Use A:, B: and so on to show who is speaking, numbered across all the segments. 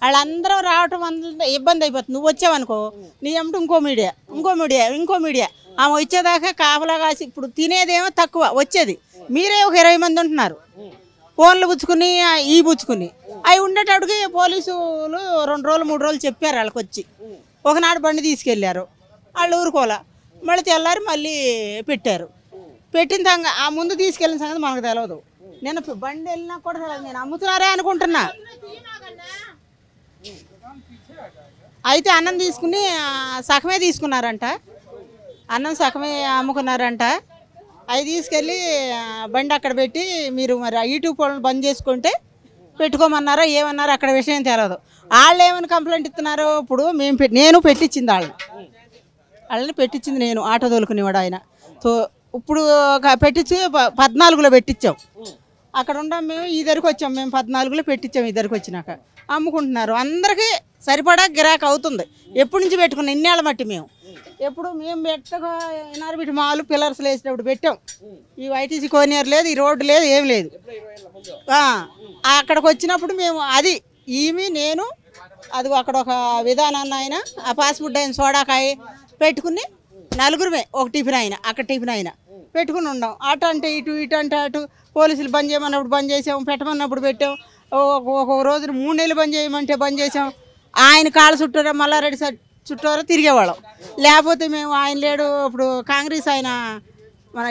A: వాళ్ళందరూ రావటం వల్ల ఇబ్బంది అయిపోతుంది. నువ్వు వచ్చావనుకో నీ ఏమిటి ఇంకో మీడియా ఆమె వచ్చేదాకా కాపలా కాసి ఇప్పుడు తినేదేమో తక్కువ వచ్చేది. మీరే ఒక 20 మంది ఉంటున్నారు, ఫోన్లు పుచ్చుకుని పుచ్చుకుని అవి ఉండేటప్పటికి పోలీసులు 2 రోజులు 3 రోజులు చెప్పారు. వాళ్ళకి వచ్చి ఒకనాడు బండి తీసుకెళ్ళారు, వాళ్ళు ఊరుకోలా, మళ్ళీ తెల్లారి మళ్ళీ పెట్టారు. పెట్టిన ఆ ముందు తీసుకెళ్ళిన సంగతి మనకు తెలియదు. నేను బండి వెళ్ళినా కూడా తెలియదు, నేను అమ్ముతున్నారే అనుకుంటున్నా. అయితే అన్నం తీసుకుని సగమే తీసుకున్నారంట, అన్నం సగమే అమ్ముకున్నారంట. అవి తీసుకెళ్ళి బండి అక్కడ పెట్టి మీరు మరి యూట్యూబ్ వాళ్ళు బంద్ చేసుకుంటే పెట్టుకోమన్నారో ఏమన్నారో అక్కడ విషయం తెలియదు. వాళ్ళు ఏమైనా కంప్లైంట్ ఇస్తున్నారు. ఇప్పుడు నేను పెట్టించింది వాళ్ళని పెట్టించింది నేను, ఆటో తోలుకునేవాడు ఆయన. సో ఇప్పుడు పెట్టించి 14లో పెట్టించాం. అక్కడ ఉండం మేము ఇద్దరికి వచ్చాం, మేము 14లో పెట్టించాం. ఇద్దరికి వచ్చినాక అమ్ముకుంటున్నారు. అందరికీ సరిపడా గిరాకీ అవుతుంది. ఎప్పటి నుంచి పెట్టుకున్నాం ఇన్నేళ్ళ మట్టి మేము ఎప్పుడు మేము పెట్టగా ఎన్ఆర్బిటి మాలు పిల్లర్స్ వేసినప్పుడు పెట్టాం. ఈ వైటీసీ కోనియర్ లేదు, ఈ రోడ్డు లేదు, ఏం లేదు. అక్కడికి వచ్చినప్పుడు మేము అది నేను అది అక్కడ ఒక విధానాన్ని ఆయన ఆ పాస్బుడ్ అయిన సోడాకాయ పెట్టుకుని నలుగురుమే ఒక టిఫిన్ అయినా అక్కడ టిఫిన్ అయినా పెట్టుకుని ఉండాం. అటు అంటే ఇటు అంటే అటు. పోలీసులు బంద్ చేయమన్నప్పుడు బంద్ చేసాం, పెట్టమన్నప్పుడు పెట్టాం. ఒక రోజు 3 నెలలు బంద్ చేయమంటే బంద్ చేసాం. ఆయన కాళ్ళ చుట్టూరా మల్లారెడ్డి చుట్టూరా తిరిగేవాళ్ళం. లేకపోతే మేము ఆయన లేడు, ఇప్పుడు కాంగ్రెస్ ఆయన మన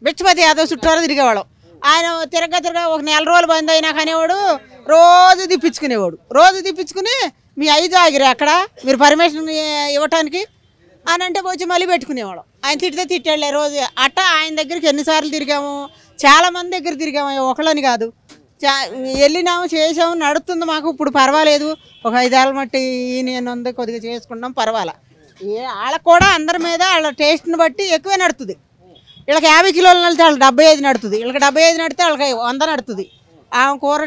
A: బిచ్చపతి యాదవ్ చుట్టూరా తిరిగేవాళ్ళం. ఆయన తిరగ ఒక 4 రోజులు బంద్ అయినా కానివాడు రోజు తిప్పించుకుని మీ ఐదు ఆగిరి అక్కడ మీరు పర్మిషన్ ఇవ్వటానికి అని అంటే వచ్చి మళ్ళీ పెట్టుకునేవాళ్ళం. ఆయన తిట్టాడులే రోజు. అట్ట ఆయన దగ్గరికి ఎన్నిసార్లు తిరిగాము, చాలామంది దగ్గర తిరిగాము, ఒకళ్ళని కాదు. వెళ్ళినాము, చేసాము, నడుస్తుంది మాకు. ఇప్పుడు పర్వాలేదు, ఒక 5 ఏళ్ళ మట్టి నేను ఉంది, కొద్దిగా చేసుకున్నాం, పర్వాలా. వాళ్ళకు కూడా అందరి మీద వాళ్ళ టేస్ట్ని బట్టి ఎక్కువే నడుతుంది. వీళ్ళకి 50 కిలోలు నడితే వాళ్ళకి 75 నడుతుంది, వీళ్ళకి 75 నడితే వాళ్ళకి 100 నడుతుంది. ఆమె కూర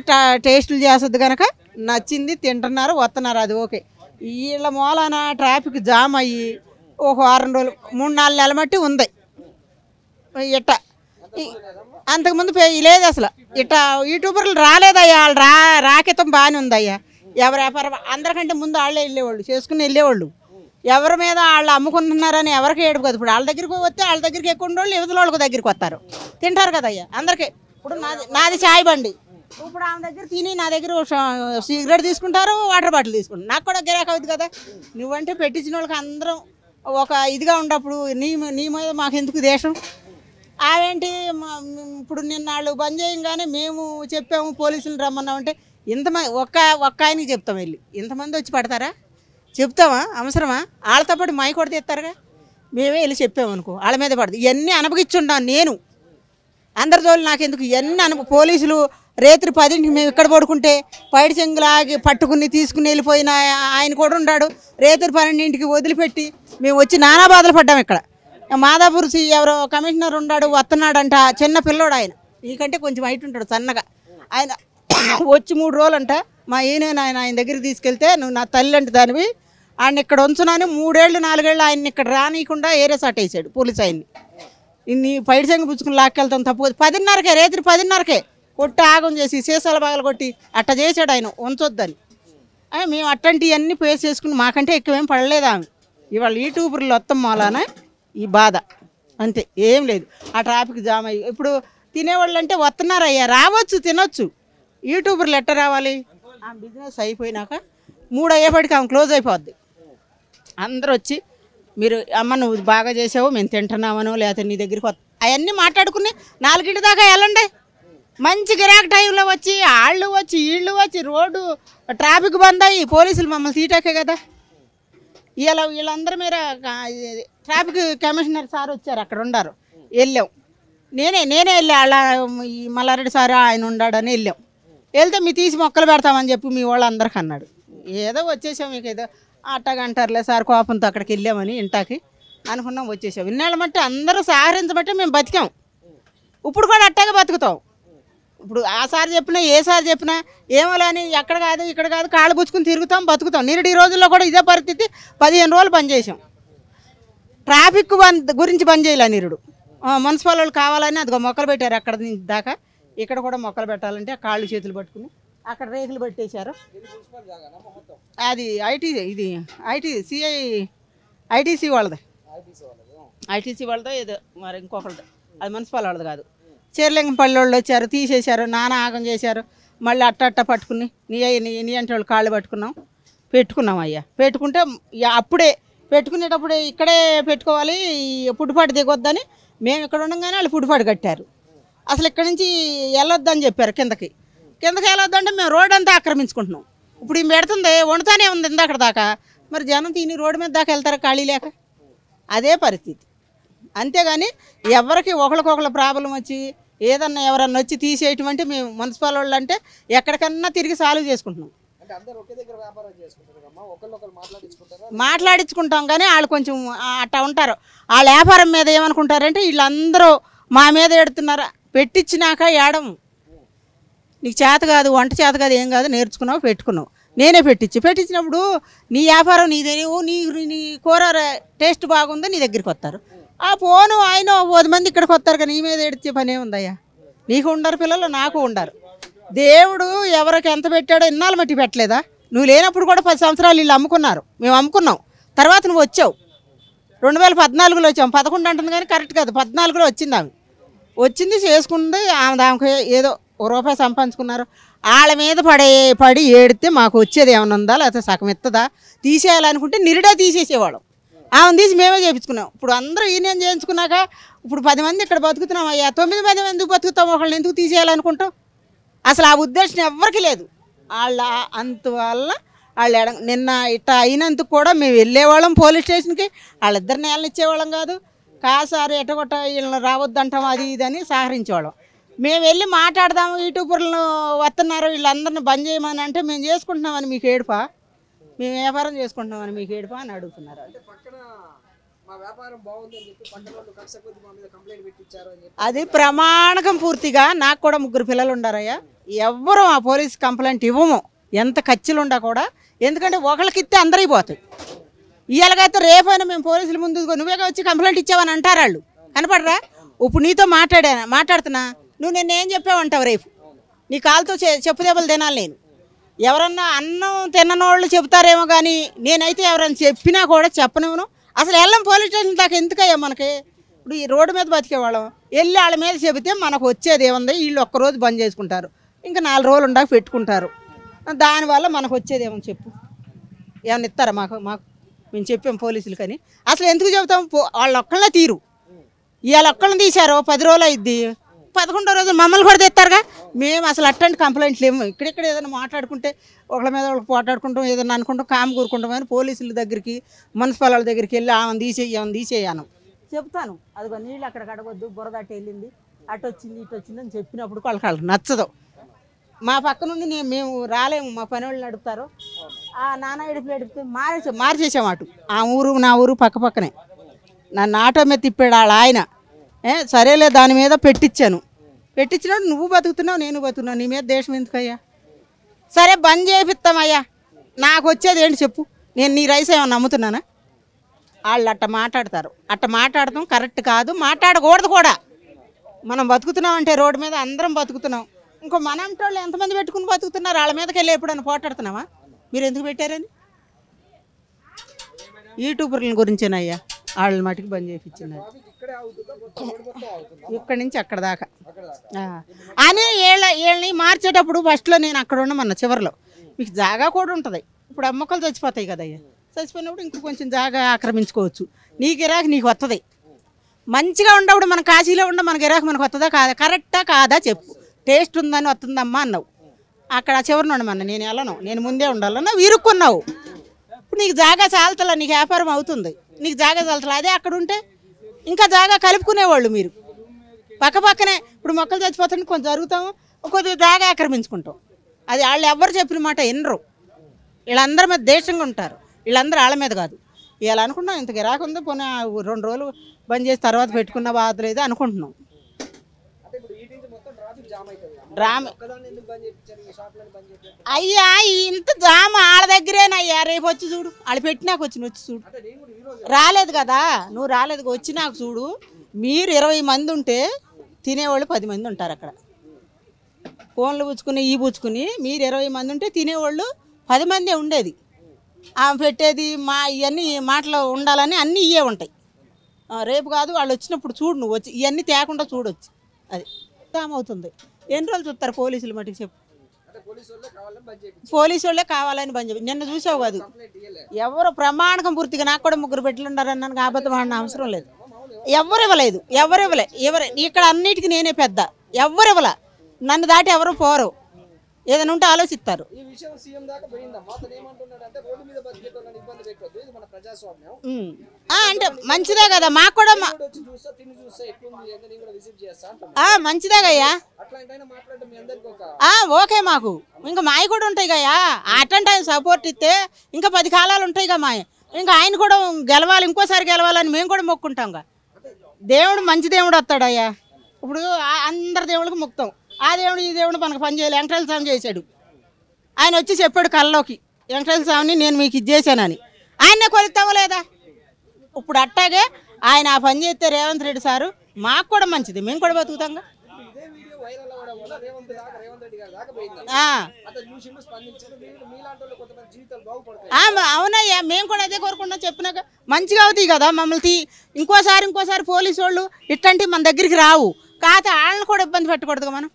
A: టేస్టులు చేస్తుంది కనుక నచ్చింది, తింటున్నారు, వస్తున్నారు, అది ఓకే. వీళ్ళ మూలాన ట్రాఫిక్ జామ్ అయ్యి ఒక 6 రోజులు 3-4 నెలల మట్టి ఉంది. ఇట్ట అంతకుముందు లేదు అసలు. ఇట్ట యూట్యూబర్లు రాలేదయ్యా, వాళ్ళు రాకెత్తం బాగానే ఉందయ్యా. ఎవరు వ్యాపారం అందరికంటే ముందు వాళ్ళే వెళ్ళేవాళ్ళు, చేసుకుని వెళ్ళేవాళ్ళు. ఎవరి మీద వాళ్ళు అమ్ముకుంటున్నారని ఎవరికి ఏడుపు కదా. ఇప్పుడు వాళ్ళ దగ్గరికి వస్తే వాళ్ళ దగ్గరికి ఎక్కువ ఉండేవాళ్ళు యువతల వాళ్ళకి దగ్గరికి వస్తారు, తింటారు కదయ్యా అందరికీ. ఇప్పుడు నాది చాయ్ బండి, ఇప్పుడు ఆమె దగ్గర తిని నా దగ్గర సిగరెట్ తీసుకుంటారు, వాటర్ బాటిల్ తీసుకుంటారు. నాకు కూడా గిరాకీ అవుతుంది కదా. నువ్వంటే పెట్టించిన వాళ్ళకి అందరం ఒక ఇదిగా ఉన్నప్పుడు నీ మీద మాకు ఎందుకు దేశం? అవేంటి ఇప్పుడు నిన్న వాళ్ళు బంద్ చేయంగానే మేము చెప్పాము, పోలీసులు రమ్మన్నామంటే ఇంతమంది ఒక్క ఆయనకి చెప్తాం వెళ్ళి, ఇంతమంది వచ్చి పడతారా? చెప్తామా? అవసరమా? వాళ్ళతో పాటు మై కూడా తెస్తారుగా. మేమే వెళ్ళి చెప్పామనుకో వాళ్ళ మీద పడుతుంది. ఇవన్నీ అనుభవించుంటాను నేను. అందరి జోలు నాకెందుకు ఇవన్నీ పోలీసులు రేత్రి 10ంటికి మేము ఇక్కడ పడుకుంటే పైడి చెంగులాగి పట్టుకుని తీసుకుని వెళ్ళిపోయిన ఆయన కూడా ఉన్నాడు. రేత్రి 12ంటికి వదిలిపెట్టి మేము వచ్చి నానా బాధలు పడ్డాం. ఇక్కడ మాదాపూర్ ఎవరో కమిషనర్ ఉన్నాడు, వస్తున్నాడంట, చిన్న పిల్లోడు ఆయన, నీకంటే కొంచెం హైట్ ఉంటాడు, సన్నగా. ఆయన వచ్చి 3 రోజులు అంట మా ఆయన దగ్గరికి తీసుకెళ్తే నువ్వు నా తల్లి అంటే దానివి, ఆయన ఇక్కడ ఉంచున్నాను 3 ఏళ్ళు 4 ఏళ్ళు ఆయన ఇక్కడ రానియకుండా ఏరే సాట్ వేసాడు పోలీసు ఆయన్ని. ఇన్ని పైడి సంగ పుచ్చుకుని లాక్కెళ్తాం తప్పు. 10:30కే రేత్రి 10:30కే కొట్టి ఆగం చేసి సీసాల బాగలు కొట్టి అట్ట చేసాడు ఆయన, ఉంచొద్దని. మేము అట్లాంటివన్నీ ఫేస్ చేసుకుని మాకంటే ఎక్కువేం పడలేదు ఆమె. ఇవాళ యూట్యూబర్లు మొత్తం మూలాన ఈ బాధ అంతే, ఏం లేదు. ఆ ట్రాఫిక్ జామ్ అయ్యి ఇప్పుడు తినేవాళ్ళు అంటే వస్తున్నారయ్యా, రావచ్చు, తినొచ్చు. యూట్యూబర్లు ఎట్ట రావాలి? ఆ బిజినెస్ అయిపోయినాక 3 అయ్యేపటికి ఆమె క్లోజ్ అయిపోద్ది. అందరూ వచ్చి మీరు అమ్మ నువ్వు బాగా చేసావు, మేము తింటున్నామనో లేకపోతే నీ దగ్గరికి అవన్నీ మాట్లాడుకుని 4 దాకా వెళ్ళండి. మంచి గిరాక్ టైంలో వచ్చి వీళ్ళు వచ్చి రోడ్డు ట్రాఫిక్ బంద్ అయ్యి పోలీసులు మమ్మల్ని తీటాకే కదా. వీళ్ళందరి మీద ట్రాఫిక్ కమిషనర్ సార్ వచ్చారు, అక్కడ ఉండారు, వెళ్ళాం. నేనే వెళ్ళా, వాళ్ళ ఈ మల్లారెడ్డి సార్ ఆయన ఉన్నాడని వెళ్ళాం. వెళ్తే మీ తీసి మొక్కలు పెడతామని చెప్పి మీ వాళ్ళు అందరికి అన్నాడు. ఏదో వచ్చేసాం, మీకు ఏదో అట్టగంటారులే సార్ కోపంతో అక్కడికి వెళ్ళామని ఇంటాకి అనుకున్నాం, వచ్చేసాం. ఇన్నాళ్ళ మట్టి అందరూ సహకరించబట్టే మేము బతికాం. ఇప్పుడు కూడా అట్టాగే బతుకుతాం. ఇప్పుడు ఆ సార్ చెప్పినా ఏ సార్ చెప్పినా ఏమో లేని ఎక్కడ కాదు ఇక్కడ కాదు కాళ్ళు పుచ్చుకుని తిరుగుతాం, బతుకుతాం. నిరుడు ఈ రోజుల్లో కూడా ఇదే పరిస్థితి. 15 రోజులు బంద్ చేసాం. ట్రాఫిక్ గురించి బంద్ చేయలే నిరుడు. మున్సిపల్ వాళ్ళు కావాలని అదిగో మొక్కలు పెట్టారు అక్కడ దాకా. ఇక్కడ కూడా మొక్కలు పెట్టాలంటే కాళ్ళు చేతులు పట్టుకుని అక్కడ రేకులు పెట్టేశారు. అది ఐటీసీ వాళ్ళది, ఐటీసీ వాళ్ళదో ఏదో మరి ఇంకొకరిది, అది మున్సిపల్ వాళ్ళది కాదు. చీరలింగంపల్లి వాళ్ళు వచ్చారు, తీసేశారు, నానా ఆగం చేశారు. మళ్ళీ అట్ట పట్టుకుని నీ అంటే వాళ్ళు కాళ్ళు పెట్టుకున్నాం అయ్యా. పెట్టుకుంటే అప్పుడే పెట్టుకునేటప్పుడే ఇక్కడే పెట్టుకోవాలి, పుట్టుపాటు దిగొద్దని మేము ఇక్కడ ఉండగానే వాళ్ళు పుట్టుపాటు కట్టారు. అసలు ఇక్కడ నుంచి వెళ్ళొద్దని చెప్పారు, కిందకి వెళ్ళొద్దంటే మేము రోడ్ అంతా ఆక్రమించుకుంటున్నాం. ఇప్పుడు ఈ పెడుతుంది వండుతానే ఉంది ఇందాక దాకా, మరి జనం తిని రోడ్డు మీద దాకా వెళ్తారా ఖాళీ లేక? అదే పరిస్థితి. అంతేగాని ఎవరికి ఒకరికొకరు ప్రాబ్లం వచ్చి ఏదన్నా ఎవరన్నా వచ్చి తీసేయటం అంటే మేము మున్సిపల్ వాళ్ళు అంటే ఎక్కడికన్నా తిరిగి సాల్వ్ చేసుకుంటున్నాం. మాట్లాడించుకుంటాం కానీ వాళ్ళు కొంచెం అట్టా ఉంటారు. వాళ్ళ వ్యాపారం మీద ఏమనుకుంటారంటే వీళ్ళందరూ మా మీద ఎడుతున్నారా, పెట్టించినాక ఏడము. నీకు చేత కాదు, వంట చేత కాదు, ఏం కాదు, నేర్చుకున్నావు, పెట్టుకున్నావు. నేనే పెట్టించినప్పుడు నీ వ్యాపారం నీదే, నీ కూర టేస్ట్ బాగుందో నీ దగ్గరికి వస్తారు. ఆ ఫోను ఆయన 10 మంది ఇక్కడికి వస్తారు కానీ నీ మీద ఎడితే పని ఏముందయ్యా? నీకు ఉండరు పిల్లలు, నాకు ఉండరు. దేవుడు ఎవరికి ఎంత పెట్టాడో ఇన్నాళ్ళు మట్టి పెట్టలేదా? నువ్వు లేనప్పుడు కూడా 10 సంవత్సరాలు వీళ్ళు అమ్ముకున్నారు, మేము అమ్ముకున్నాం. తర్వాత నువ్వు వచ్చావు, 2014లో వచ్చాము. 11 అంటుంది కానీ కరెక్ట్ కాదు, 14లో వచ్చింది. ఆమె వచ్చింది, చేసుకుంది, ఆమెకి ఏదో ₹1 సంపాదించుకున్నారు. వాళ్ళ మీద పడి ఏడితే మాకు వచ్చేది ఏమైనా ఉందా, లేకపోతే సగం ఎత్తదా? తీసేయాలనుకుంటే నిరుడే తీసేసేవాళ్ళం. ఆమెను తీసి మేమే చేయించుకున్నాం. ఇప్పుడు అందరూ ఈయన చేయించుకున్నాక ఇప్పుడు 10 మంది ఇక్కడ బతుకుతున్నాం అయ్యా. 9 మంది బతుకుతాం, ఒకళ్ళని ఎందుకు తీసేయాలనుకుంటాం? అసలు ఆ ఉద్దేశం ఎవరికి లేదు. వాళ్ళ అందువల్ల వాళ్ళు నిన్న ఇట్లా అయినందుకు కూడా మేము వెళ్ళేవాళ్ళం పోలీస్ స్టేషన్కి. వాళ్ళిద్దరు నేలను ఇచ్చేవాళ్ళం కాదు, కాసారి ఎట్టగొట్ట వీళ్ళని రావద్దంటాం అది ఇదని సహకరించేవాళ్ళం. మేము వెళ్ళి మాట్లాడదాము, యూట్యూబర్లను వస్తున్నారు వీళ్ళందరిని బంద్ చేయమని అంటే మేము చేసుకుంటున్నామని మీకు ఏడుపా, మేము వ్యాపారం చేసుకుంటున్నామని మీకు ఏడుపా అని అడుగుతున్నారు. అది ప్రమాణకం పూర్తిగా. నాకు కూడా 3 పిల్లలు ఉండారయ్యా. ఎవ్వరూ ఆ పోలీస్ కంప్లైంట్ ఇవ్వము, ఎంత ఖర్చులు ఉండా కూడా. ఎందుకంటే ఒకళ్ళకి ఇస్తే అందరికీ పోతాయి. ఇవాళకైతే రేపైనా మేము పోలీసుల ముందు నువ్వేగా వచ్చి కంప్లైంట్ ఇచ్చావని అంటారు వాళ్ళు, కనపడరా? ఇప్పుడు నీతో మాట్లాడుతున్నా, నువ్వు నిన్నేం చెప్పావంటావు రేపు? నీ కాలుతో చెప్పు దెబ్బలు తినాలి నేను. ఎవరన్నా అన్నం తిన్ననోళ్ళు చెబుతారేమో కానీ నేనైతే ఎవరైనా చెప్పినా కూడా చెప్పనివ్వను. అసలు వెళ్ళం పోలీస్ స్టేషన్ దాకా ఎందుకయ్యా మనకి? ఇప్పుడు ఈ రోడ్డు మీద బతికేవాళ్ళం, వెళ్ళి వాళ్ళ మీద చెబితే మనకు వచ్చేది ఏముంది? వీళ్ళు ఒక్కరోజు బంద్ చేసుకుంటారు, ఇంకా 4 రోజులు ఉండాక పెట్టుకుంటారు. దానివల్ల మనకు వచ్చేది ఏమని చెప్పు? ఏమన్నా ఇస్తారా మాకు? మేము చెప్పాం పోలీసులు కానీ అసలు ఎందుకు చెబుతాం? వాళ్ళు ఒక్కళ్ళనే తీరు. ఇవాళ ఒక్కళ్ళని తీశారు, 10 రోజులు అయింది, 11వ రోజు మమ్మల్ని కూడా తెస్తారుగా. మేము అసలు అట్లాంటి కంప్లైంట్లు ఏమో ఇక్కడెక్కడ ఏదైనా మాట్లాడుకుంటే ఒకళ్ళ మీద వాళ్ళకి పోటాడుకుంటాం, ఏదైనా అనుకుంటాం, కాము కూరుకుంటాం. కానీ పోలీసుల దగ్గరికి మున్సిపల్ వాళ్ళ దగ్గరికి వెళ్ళి ఆమెను తీసేయాను చెప్తాను. అదిగో నీళ్ళు అక్కడ కడగొద్దు, బురద అటు వెళ్ళింది, అటు వచ్చింది, ఇటు వచ్చింది అని చెప్పినప్పుడు వాళ్ళకి నచ్చదు. మా పక్క నుండి మేము రాలేము, మా పని వాళ్ళు నడుపుతారు. ఆ నాన్న ఎడిపితే మార్చేసాము అటు. ఆ ఊరు నా ఊరు పక్కనే. నన్ను ఆటో మీద తిప్పాడు వాళ్ళ ఆయన. సరేలే దాని మీద పెట్టించినప్పుడు నువ్వు బతుకుతున్నావు, నేను బతుకున్నావు, నీ మీద దేశం ఎందుకయ్యా? సరే బంద్ చేపిస్తామయ్యా, నాకు వచ్చేది ఏంటి చెప్పు? నేను నీ రైస్ ఏమన్నా నమ్ముతున్నానా? వాళ్ళు అట్ట మాట్లాడతారు. అట్ట మాట్లాడటం కరెక్ట్ కాదు, మాట్లాడకూడదు కూడా. మనం బతుకుతున్నాం అంటే రోడ్డు మీద అందరం బతుకుతున్నాం. ఇంకో మనంటోళ్ళు ఎంతమంది పెట్టుకుని బతుకుతున్నారు? వాళ్ళ మీదకి వెళ్ళి ఎప్పుడైనా పోటాడుతున్నావా? మీరు ఎందుకు పెట్టారని? యూట్యూబర్ల గురించేనయ్యా వాళ్ళ మటుకు బంద్ చేయించినారు. ఇక్కడి నుంచి అక్కడ దాకా అని వీళ్ళని మార్చేటప్పుడు ఫస్ట్లో నేను అక్కడ ఉండమన్నా, చివరిలో మీకు జాగా కూడా ఉంటుంది. ఇప్పుడు మొక్కలు చచ్చిపోతాయి కదయ్యా, చచ్చిపోయినప్పుడు ఇంకో కొంచెం జాగా ఆక్రమించుకోవచ్చు. నీ గిరాకి నీకు వస్తుంది. మంచిగా ఉండప్పుడు మన కాశీలో ఉండ మన గిరాకి మనకు వస్తుందా కాదా? కరెక్టా కాదా చెప్పు? టేస్ట్ ఉందని వస్తుందమ్మా అన్నావు, అక్కడ చివరిని ఉండమన్నా. నేను వెళ్ళను, నేను ముందే ఉండాలన్నా ఇరుక్కున్నావు. ఇప్పుడు నీకు జాగా చాలతలా, నీకు వ్యాపారం అవుతుంది, నీకు జాగా చాలతలా. అదే అక్కడ ఉంటే ఇంకా జాగా కలుపుకునేవాళ్ళు. మీరు పక్కనే ఇప్పుడు మొక్కలు చచ్చిపోతుంటే కొంచెం జరుగుతాము, కొద్దిగా జాగా ఆక్రమించుకుంటాం. అది వాళ్ళు ఎవరు చెప్పిన మాట వినరు. వీళ్ళందరి మీద దేశంగా ఉంటారు, వీళ్ళందరూ వాళ్ళ మీద కాదు. ఇలా అనుకుంటున్నాం, ఇంత గిరాకు ఉంది, పోనీ 2 రోజులు బంద్ చేసి తర్వాత పెట్టుకున్న బాధ లేదు అనుకుంటున్నాం. అయ్యా ఇంత జామ వాళ్ళ దగ్గరేనయ్యా, రేపు వచ్చి చూడు, వాళ్ళు పెట్టినాక వచ్చి చూడు. రాలేదు కదా నువ్వు, రాలేదు వచ్చినాక చూడు. మీరు 20 మంది ఉంటే తినేవాళ్ళు 10 మంది ఉంటారు అక్కడ. ఫోన్లు పుచ్చుకుని పుచ్చుకుని మీరు 20 మంది ఉంటే తినేవాళ్ళు 10 మందే ఉండేది. పెట్టేది మా ఇవన్నీ మాటలు ఉండాలని అన్నీ ఇవే ఉంటాయి. రేపు కాదు వాళ్ళు వచ్చినప్పుడు చూడు, నువ్వు వచ్చి ఇవన్నీ తేకుండా చూడొచ్చు. అది అవుతుంది. ఎన్ని రోజులు చూస్తారు పోలీసులు మటుకు చెప్పు. పోలీసు వాళ్ళే కావాలని బంద్ చెప్పి నిన్న చూసావు కాదు, ఎవరు ప్రమాణకం పూర్తిగా నాకు కూడా 3 బిడ్డలు ఉన్నారన్నాను కాబట్టి వాడిన అవసరం లేదు. ఎవరు ఇవ్వలేదు, ఎవరు ఇక్కడ అన్నిటికీ నేనే పెద్ద. ఎవరు ఇవ్వలే, నన్ను దాటి ఎవరు పోరు. ఏదైనా ఉంటే ఆలోచిస్తారు. అంటే మంచిదే కదా, మాకు కూడా మంచిదే గయ్యా. ఓకే, మాకు ఇంకా మాయ కూడా ఉంటాయి గయ్యా. అటెంట్ ఆయన సపోర్ట్ ఇస్తే ఇంకా 10 కాలాలు ఉంటాయి కదా మాయ. ఇంకా ఆయన కూడా గెలవాలి, ఇంకోసారి గెలవాలని మేము కూడా మొక్కుంటాం. దేవుడు మంచి దేవుడు వస్తాడయ్యా. ఇప్పుడు అందరి దేవుళ్ళకి మొక్కుతాం. ఆ దేవుడు ఈ దేవుడు మనకు పని చేయాలి. వెంకటేశ్వర స్వామి చేశాడు. ఆయన వచ్చి చెప్పాడు కళ్ళలోకి, వెంకటేశ్వర స్వామిని నేను మీకు ఇది చేశానని. ఆయన్నే కొలుస్తామో లేదా? ఇప్పుడు అట్టాగే ఆయన ఆ పని చేస్తే రేవంత్ రెడ్డి సారు మాకు కూడా మంచిది, మేము కూడా బతుకుతాంగా. అవునయ్యా, మేము కూడా అదే కోరుకుంటాం. చెప్పినాక మంచిగా అవుతాయి కదా మమ్మల్ని. ఇంకోసారి పోలీసు వాళ్ళు ఇట్లాంటివి మన దగ్గరికి రావు. కాకపోతే వాళ్ళని కూడా ఇబ్బంది పెట్టకూడదు మనం.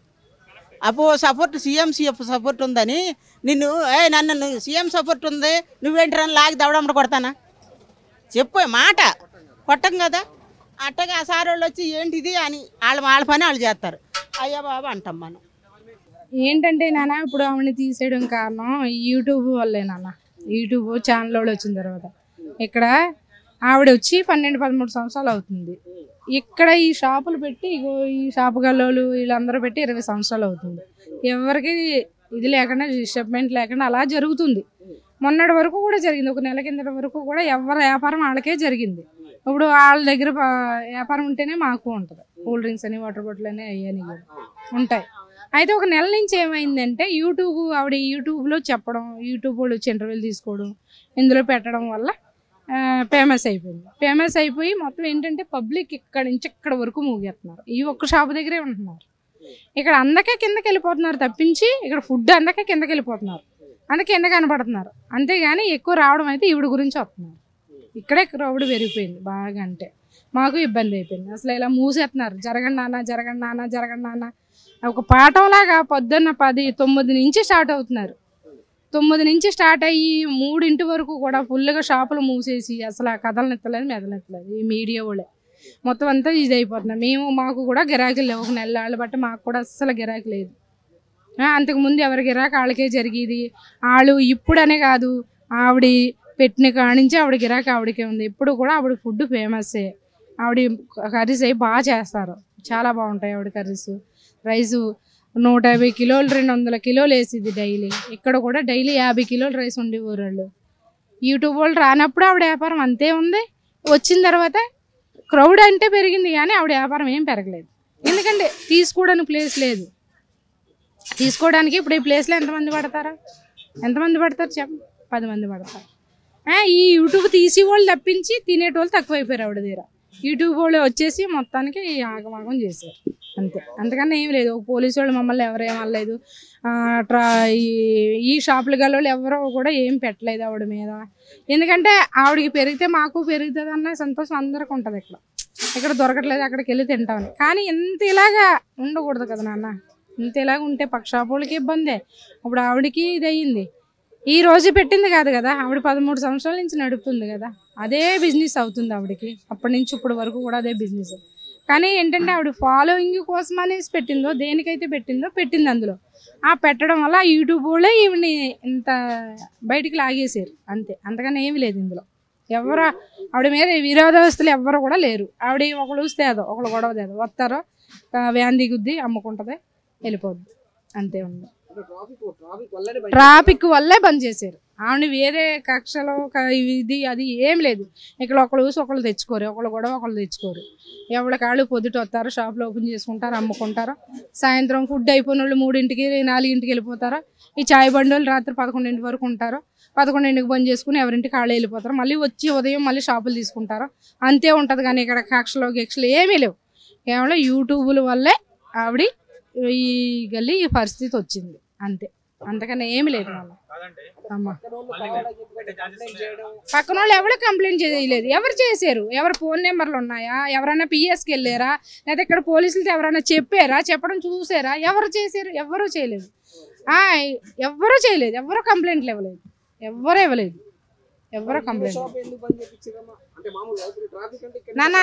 A: సపోర్ట్ సీఎం సపోర్ట్ ఉందని నన్ను సీఎం సపోర్ట్ ఉంది నువ్వేంటి అని లాగి దవడమ్మట కొడతానా చెప్పు మాట కొట్టం కదా. అట్టగా ఆ సార్ వాళ్ళు వచ్చి ఏంటిది అని వాళ్ళ పని వాళ్ళు చేస్తారు. అయ్యా బాబా అంటాం మనం.
B: ఏంటంటే నాన్న, ఇప్పుడు ఆవిడని తీసేయడం కారణం యూట్యూబ్ వల్లే నాన్న. యూట్యూబ్ ఛానల్ వాళ్ళు వచ్చిన తర్వాత ఇక్కడ ఆవిడ వచ్చి 12-13 సంవత్సరాలు అవుతుంది. ఇక్కడ ఈ షాపులు పెట్టి ఇగో ఈ షాపు గల్లోళ్ళు వీళ్ళందరూ పెట్టి 20 సంవత్సరాలు అవుతుంది. ఎవరికి ఇది లేకుండా డిస్టర్బ్మెంట్ లేకుండా అలా జరుగుతుంది. మొన్నటి వరకు కూడా జరిగింది, ఒక నెల కింద వరకు కూడా ఎవరి వ్యాపారం వాళ్ళకే జరిగింది. ఇప్పుడు వాళ్ళ దగ్గర వ్యాపారం ఉంటేనే మాకు ఉంటుంది. కూల్ డ్రింక్స్ అని, వాటర్ బాటిల్ అని అవన్నీ ఉంటాయి. అయితే ఒక నెల నుంచి ఏమైందంటే ఆవిడ యూట్యూబ్లో చెప్పడం, యూట్యూబ్ వాళ్ళు వచ్చి ఇంటర్వ్యూలు తీసుకోవడం, ఇందులో పెట్టడం వల్ల ఫేమస్ అయిపోయింది. ఫేమస్ అయిపోయి మొత్తం ఏంటంటే పబ్లిక్ ఇక్కడ నుంచి ఇక్కడ వరకు మూగేస్తున్నారు. ఈ ఒక్క షాపు దగ్గరే ఉంటున్నారు. ఇక్కడ అందకే కిందకి వెళ్ళిపోతున్నారు తప్పించి ఇక్కడ ఫుడ్ అందకే కిందకి వెళ్ళిపోతున్నారు, అందుకే కింద కనపడుతున్నారు. అంతేగాని ఎక్కువ రావడం అయితే ఈవిడ గురించి వస్తున్నారు. ఇక్కడే క్రౌడ్ పెరిగిపోయింది బాగా. అంటే మాకు ఇబ్బంది అయిపోయింది. అసలు ఇలా మూసేస్తున్నారు. జరగండి నాన్న. ఒక పాఠంలాగా పొద్దున్న 9 నుంచి స్టార్ట్ అవుతున్నారు. 9 నుంచి స్టార్ట్ అయ్యి 3 వరకు కూడా ఫుల్గా షాపులు మూసేసి అసలు కథలనెత్తలేదు మెదలెత్తలేదు. ఈ మీడియా వాళ్ళే మొత్తం అంతా ఇది అయిపోతున్నాయి. మాకు కూడా గిరాకీ లేవు. ఒక నెలలు బట్టి మాకు కూడా అస్సలు గిరాకీ లేదు. అంతకుముందు ఎవరి గిరాకీ వాళ్ళకే జరిగేది. వాళ్ళు ఇప్పుడనే కాదు, ఆవిడ పెట్టిన కానించి ఆవిడ గిరాకీ ఆవిడకే ఉంది. ఇప్పుడు కూడా ఆవిడ ఫుడ్ ఫేమస్సే. ఆవిడ కర్రీస్ అవి బాగా చేస్తారు, చాలా బాగుంటాయి ఆవిడ కర్రీస్. రైసు 150 కిలోలు 200 కిలోలు వేసిద్ది డైలీ. ఇక్కడ కూడా డైలీ 50 కిలోలు రైస్ ఉండి ఊరాళ్ళు. యూట్యూబ్ వాళ్ళు రానప్పుడు ఆవిడ వ్యాపారం అంతే ఉంది. వచ్చిన తర్వాత క్రౌడ్ అంటే పెరిగింది కానీ ఆవిడ వ్యాపారం ఏం పెరగలేదు. ఎందుకంటే తీసుకోవడానికి ప్లేస్ లేదు. తీసుకోవడానికి ఇప్పుడు ఈ ప్లేస్లో ఎంతమంది పడతారు చెప్ప 10 మంది పడతారు. ఈ యూట్యూబ్ తీసి వాళ్ళు తప్పించి తినేటోళ్ళు తక్కువైపోయారు ఆవిడ దగ్గర. యూట్యూబ్ వాళ్ళు వచ్చేసి మొత్తానికి ఆగమాగం చేశారు అంతే. అంతకన్నా ఏం లేదు. పోలీసు వాళ్ళు మమ్మల్ని ఎవరేం అనలేదు. ఈ షాపుల గల్లోళ్ళు ఎవరో కూడా ఏం పెట్టలేదు ఆవిడ మీద. ఎందుకంటే ఆవిడకి పెరిగితే మాకు పెరుగుతుంది అన్న సంతోషం అందరికీ ఉంటుంది. ఇక్కడ దొరకట్లేదు, అక్కడికి వెళ్ళి తింటామని. కానీ ఇంత ఇలాగా ఉండకూడదు కదా నాన్న. ఇంత ఇలాగ ఉంటే పక్క షాపు వాళ్ళకి ఇబ్బందే. ఇప్పుడు ఆవిడకి ఇది అయ్యింది. ఈ రోజు పెట్టింది కాదు కదా, ఆవిడ 13 సంవత్సరాల నుంచి నడుపుతుంది కదా. అదే బిజినెస్ అవుతుంది ఆవిడకి. అప్పటి నుంచి ఇప్పటి వరకు కూడా అదే బిజినెస్. కానీ ఏంటంటే ఆవిడ ఫాలోయింగ్ కోసం అనేసి పెట్టిందో, దేనికైతే పెట్టింది అందులో. పెట్టడం వల్ల యూట్యూబ్ వాళ్ళే ఈవిని ఇంత బయటికి లాగేసారు అంతే. అంతకన్నా ఏమి లేదు ఇందులో. ఎవరు ఆవిడ మీద విరోధస్తులు ఎవ్వరు కూడా లేరు. ఆవిడ ఒకళ్ళు వస్తే అదో, ఒకళ్ళు గొడవ అదో, వస్తారో వ్యాన్ దిగుద్ది, అమ్ముకుంటుంది, వెళ్ళిపోద్ది, అంతే ఉంది. ట్రాఫిక్ వల్లే బంద్ చేశారు. ఆవిడ వేరే కక్షలో ఇది అది ఏం లేదు. ఇక్కడ ఒకళ్ళు చూసి ఒకళ్ళు తెచ్చుకోరు, ఒకళ్ళు గొడవ ఒకళ్ళు తెచ్చుకోరు. ఎవరి కాళ్ళు పొద్దుట వస్తారు, షాపులు ఓపెన్ చేసుకుంటారు, అమ్ముకుంటారు. సాయంత్రం ఫుడ్ అయిపోయిన వాళ్ళు 3ంటికి 4ంటికి వెళ్ళిపోతారు. ఈ చాయ్ బండి వాళ్ళు రాత్రి 11 వరకు ఉంటారు. 11ంటికి బంద్ చేసుకుని ఎవరింటికి కాళ్ళు వెళ్ళిపోతారు. మళ్ళీ వచ్చి ఉదయం మళ్ళీ షాపులు తీసుకుంటారు, అంతే ఉంటుంది. కానీ ఇక్కడ కక్షలు గిక్షలు ఏమీ లేవు. కేవలం యూట్యూబుల వల్లే ఆవిడ ఈ గల్లీ ఈ పరిస్థితి వచ్చింది అంతే, అంతకన్నా ఏమి లేదు. మళ్ళీ అమ్మ పక్కన వాళ్ళు ఎవరు కంప్లైంట్ చేయలేదు. ఎవరు చేశారు? ఎవరు ఫోన్ నెంబర్లు ఉన్నాయా? ఎవరైనా పిఎస్కి వెళ్ళారా? లేదా ఇక్కడ పోలీసులతో ఎవరైనా చెప్పారా? చెప్పడం చూసారా? ఎవరు చేశారు? ఎవరు చేయలేదు. ఎవరు చేయలేదు. ఎవరు కంప్లైంట్లు ఇవ్వలేదు. ఎవరు ఇవ్వలేదు. ఎవరు కంప్లైంట్ నాన్న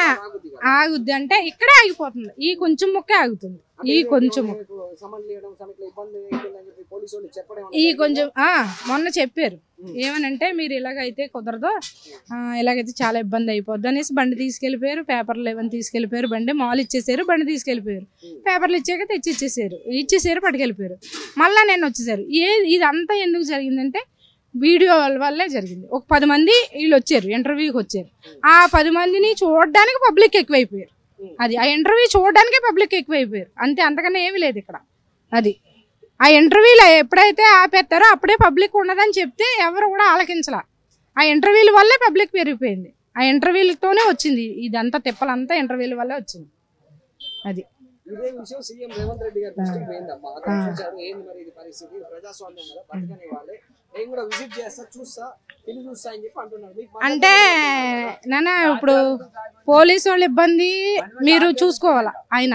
B: ఆగుద్ది అంటే ఇక్కడే ఆగిపోతుంది. ఈ కొంచెం ముక్కే ఆగుతుంది. ఈ కొంచెం ఈ కొంచెం మొన్న చెప్పారు ఏమనంటే మీరు ఇలాగైతే కుదరదు, ఇలాగైతే చాలా ఇబ్బంది అయిపోద్ది అనేసి బండి తీసుకెళ్ళిపోయారు. పేపర్లు ఏమని తీసుకెళ్ళిపోయారు. బండి మాల్ ఇచ్చేసారు. బండి తీసుకెళ్ళిపోయారు. పేపర్లు ఇచ్చాక తెచ్చి ఇచ్చేసారు పట్టుకెళ్ళిపోయారు. మళ్ళీ నేను వచ్చేసారు. ఇదంతా ఎందుకు జరిగిందంటే వీడియో వల్లే జరిగింది. ఒక 10 మంది వీళ్ళు వచ్చారు, ఇంటర్వ్యూకి వచ్చారు. ఆ 10 మందిని చూడడానికి పబ్లిక్ ఎక్కువైపోయారు. అది ఆ ఇంటర్వ్యూ చూడడానికే పబ్లిక్ ఎక్కువైపోయారు అంతే, అంతకన్నా ఏమీ లేదు ఇక్కడ. అది ఆ ఇంటర్వ్యూలో ఎప్పుడైతే ఆపేస్తారో అప్పుడే పబ్లిక్ ఉండదని చెప్తే ఎవరు కూడా ఆలకించలా. ఆ ఇంటర్వ్యూల వల్లే పబ్లిక్ పెరిగిపోయింది. ఆ ఇంటర్వ్యూలతోనే వచ్చింది ఇదంతా, తిప్పలంతా ఇంటర్వ్యూల వల్లే వచ్చింది. అది
C: ఇదే విషయం సీఎం రేవంత్ రెడ్డి గారి దృష్టికి పోయిందమ్మా. అతను చూశారు ఏంది మరి ఇది పరిస్థితి, ప్రజాస్వామ్యం కదా, బతకని వాళ్ళే, నేను కూడా విజిట్ చేస్తా, చూస్తా, తిని చూస్తా అని చెప్పి అంటున్నారు.
B: అంటే నాన్న ఇప్పుడు పోలీసు వాళ్ళ ఇబ్బంది మీరు చూసుకోవాలా. ఆయన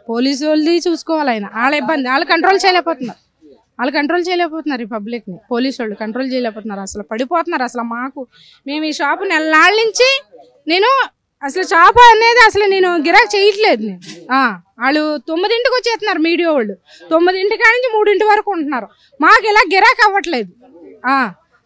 B: పోలీసు వాళ్ళది చూసుకోవాలి. ఆయన వాళ్ళ ఇబ్బంది వాళ్ళు కంట్రోల్ చేయలేకపోతున్నారు. ఈ పబ్లిక్ని పోలీసు వాళ్ళు కంట్రోల్ చేయలేకపోతున్నారు. అసలు పడిపోతున్నారు. అసలు మేము ఈ షాపు నెలనాళ్ళ నుంచి నేను అసలు షాప్ అనేది అసలు నేను గిరాక్ చేయట్లేదు. నేను వాళ్ళు 9ంటికి వచ్చేస్తున్నారు మీడియా వాళ్ళు. 9ంటి కాడి నుంచి 3ంటి వరకు ఉంటున్నారు. మాకు ఇలా గిరాక్ అవ్వట్లేదు.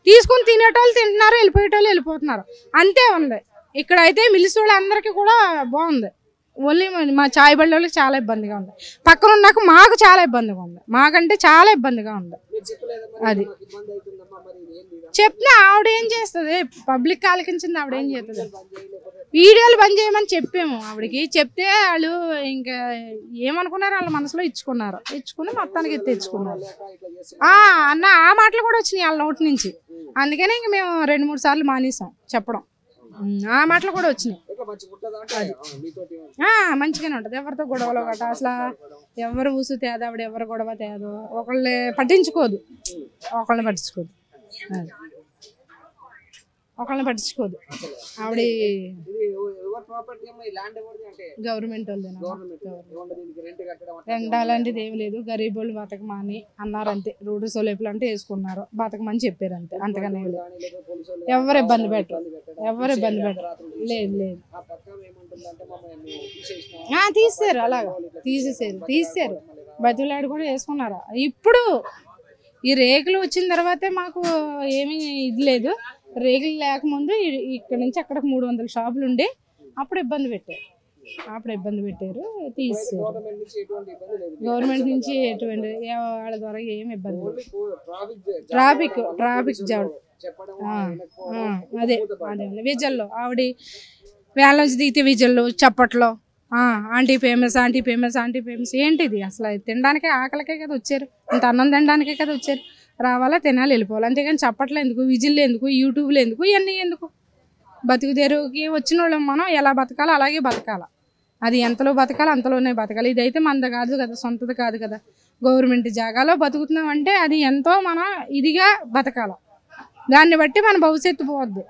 B: తీసుకుని తినేటోళ్ళు తింటున్నారు, వెళ్ళిపోయేటోళ్ళు వెళ్ళిపోతున్నారు. అంతే ఉంది. ఇక్కడైతే మిల్స్ వాళ్ళు అందరికీ కూడా బాగుంది. ఓన్లీ మా చాయ్ బండి వాళ్ళకి చాలా ఇబ్బందిగా ఉంది. పక్కన ఉన్నాక మాకు చాలా ఇబ్బందిగా ఉంది. మాకంటే చాలా ఇబ్బందిగా ఉంది. అది చెప్తే ఆవిడ ఏం చేస్తుంది? పబ్లిక్ ఆలకించింది ఆవిడ ఏం చేస్తుంది? వీడియోలు బంద్ చేయమని చెప్పాము ఆవిడకి. చెప్తే వాళ్ళు ఇంకా ఏమనుకున్నారు, వాళ్ళ మనసులో ఇచ్చుకుని మొత్తానికి తెచ్చుకున్నారు. అన్న ఆ మాటలు కూడా వచ్చినాయి వాళ్ళ నోటి నుంచి. అందుకనే ఇంక మేము 2-3 సార్లు మానేసాం చెప్పడం. ఆ మాటలు కూడా వచ్చినాయి. మంచిగానే ఉంటుంది. ఎవరితో గొడవలో గట్ట అసలు ఎవరు ఊసు తేదు ఆవిడ, ఎవరు గొడవ తేదు. ఒకళ్ళని పట్టించుకోదు. ఆవిడ గవర్నమెంట్ రెండాలంటిది ఏమి లేదు. గరీబ్ వాళ్ళు బతకమని అన్నారు అంతే. రోడ్డు సోలేపులు అంటే వేసుకున్నారు, బతకమని చెప్పారు అంతే. అంతకనే ఎవరు ఇబ్బంది పెట్టరు. లేదు తీసారు. అలాగా తీసేసారు. బతులాడు కూడా వేసుకున్నారు. ఇప్పుడు ఈ రేకులు వచ్చిన తర్వాతే మాకు ఏమీ ఇది లేదు. రేకులు లేకముందు ఇక్కడ నుంచి అక్కడికి 300 షాపులు ఉండి అప్పుడు ఇబ్బంది పెట్టారు. తీసేసారు. గవర్నమెంట్ నుంచి ఎటువంటి వాళ్ళ ద్వారా ఏమి ఇబ్బంది లేదు. ట్రాఫిక్ జామ్ అదే విజల్లో ఆవిడ వేళ నుంచి దిగితే విజల్లో చప్పట్లో ఆంటీ ఫేమస్ ఏంటిది? అసలు తినడానికే ఆకలికే కదా వచ్చారు. ఇంత అన్నం తినడానికే కదా వచ్చారు. రావాలా, తినాలి, వెళ్ళిపోవాలి. అంతేగాని చప్పట్లు ఎందుకు, విజిల్లు ఎందుకు, యూట్యూబ్లు ఎందుకు, ఇవన్నీ ఎందుకు? బతుకు తెరువుకి వచ్చిన వాళ్ళం మనం ఎలా బతకాలో అలాగే బతకాలి. అది ఎంతలో బతకాలి అంతలోనే బతకాలి. ఇదైతే మనది కాదు కదా, సొంతది కాదు కదా. గవర్నమెంట్ జాగాలో బతుకుతున్నాం అంటే అది ఎంతో మనం ఇదిగా బతకాలి. దాన్ని బట్టి మన భవిష్యత్తు పోవద్దు.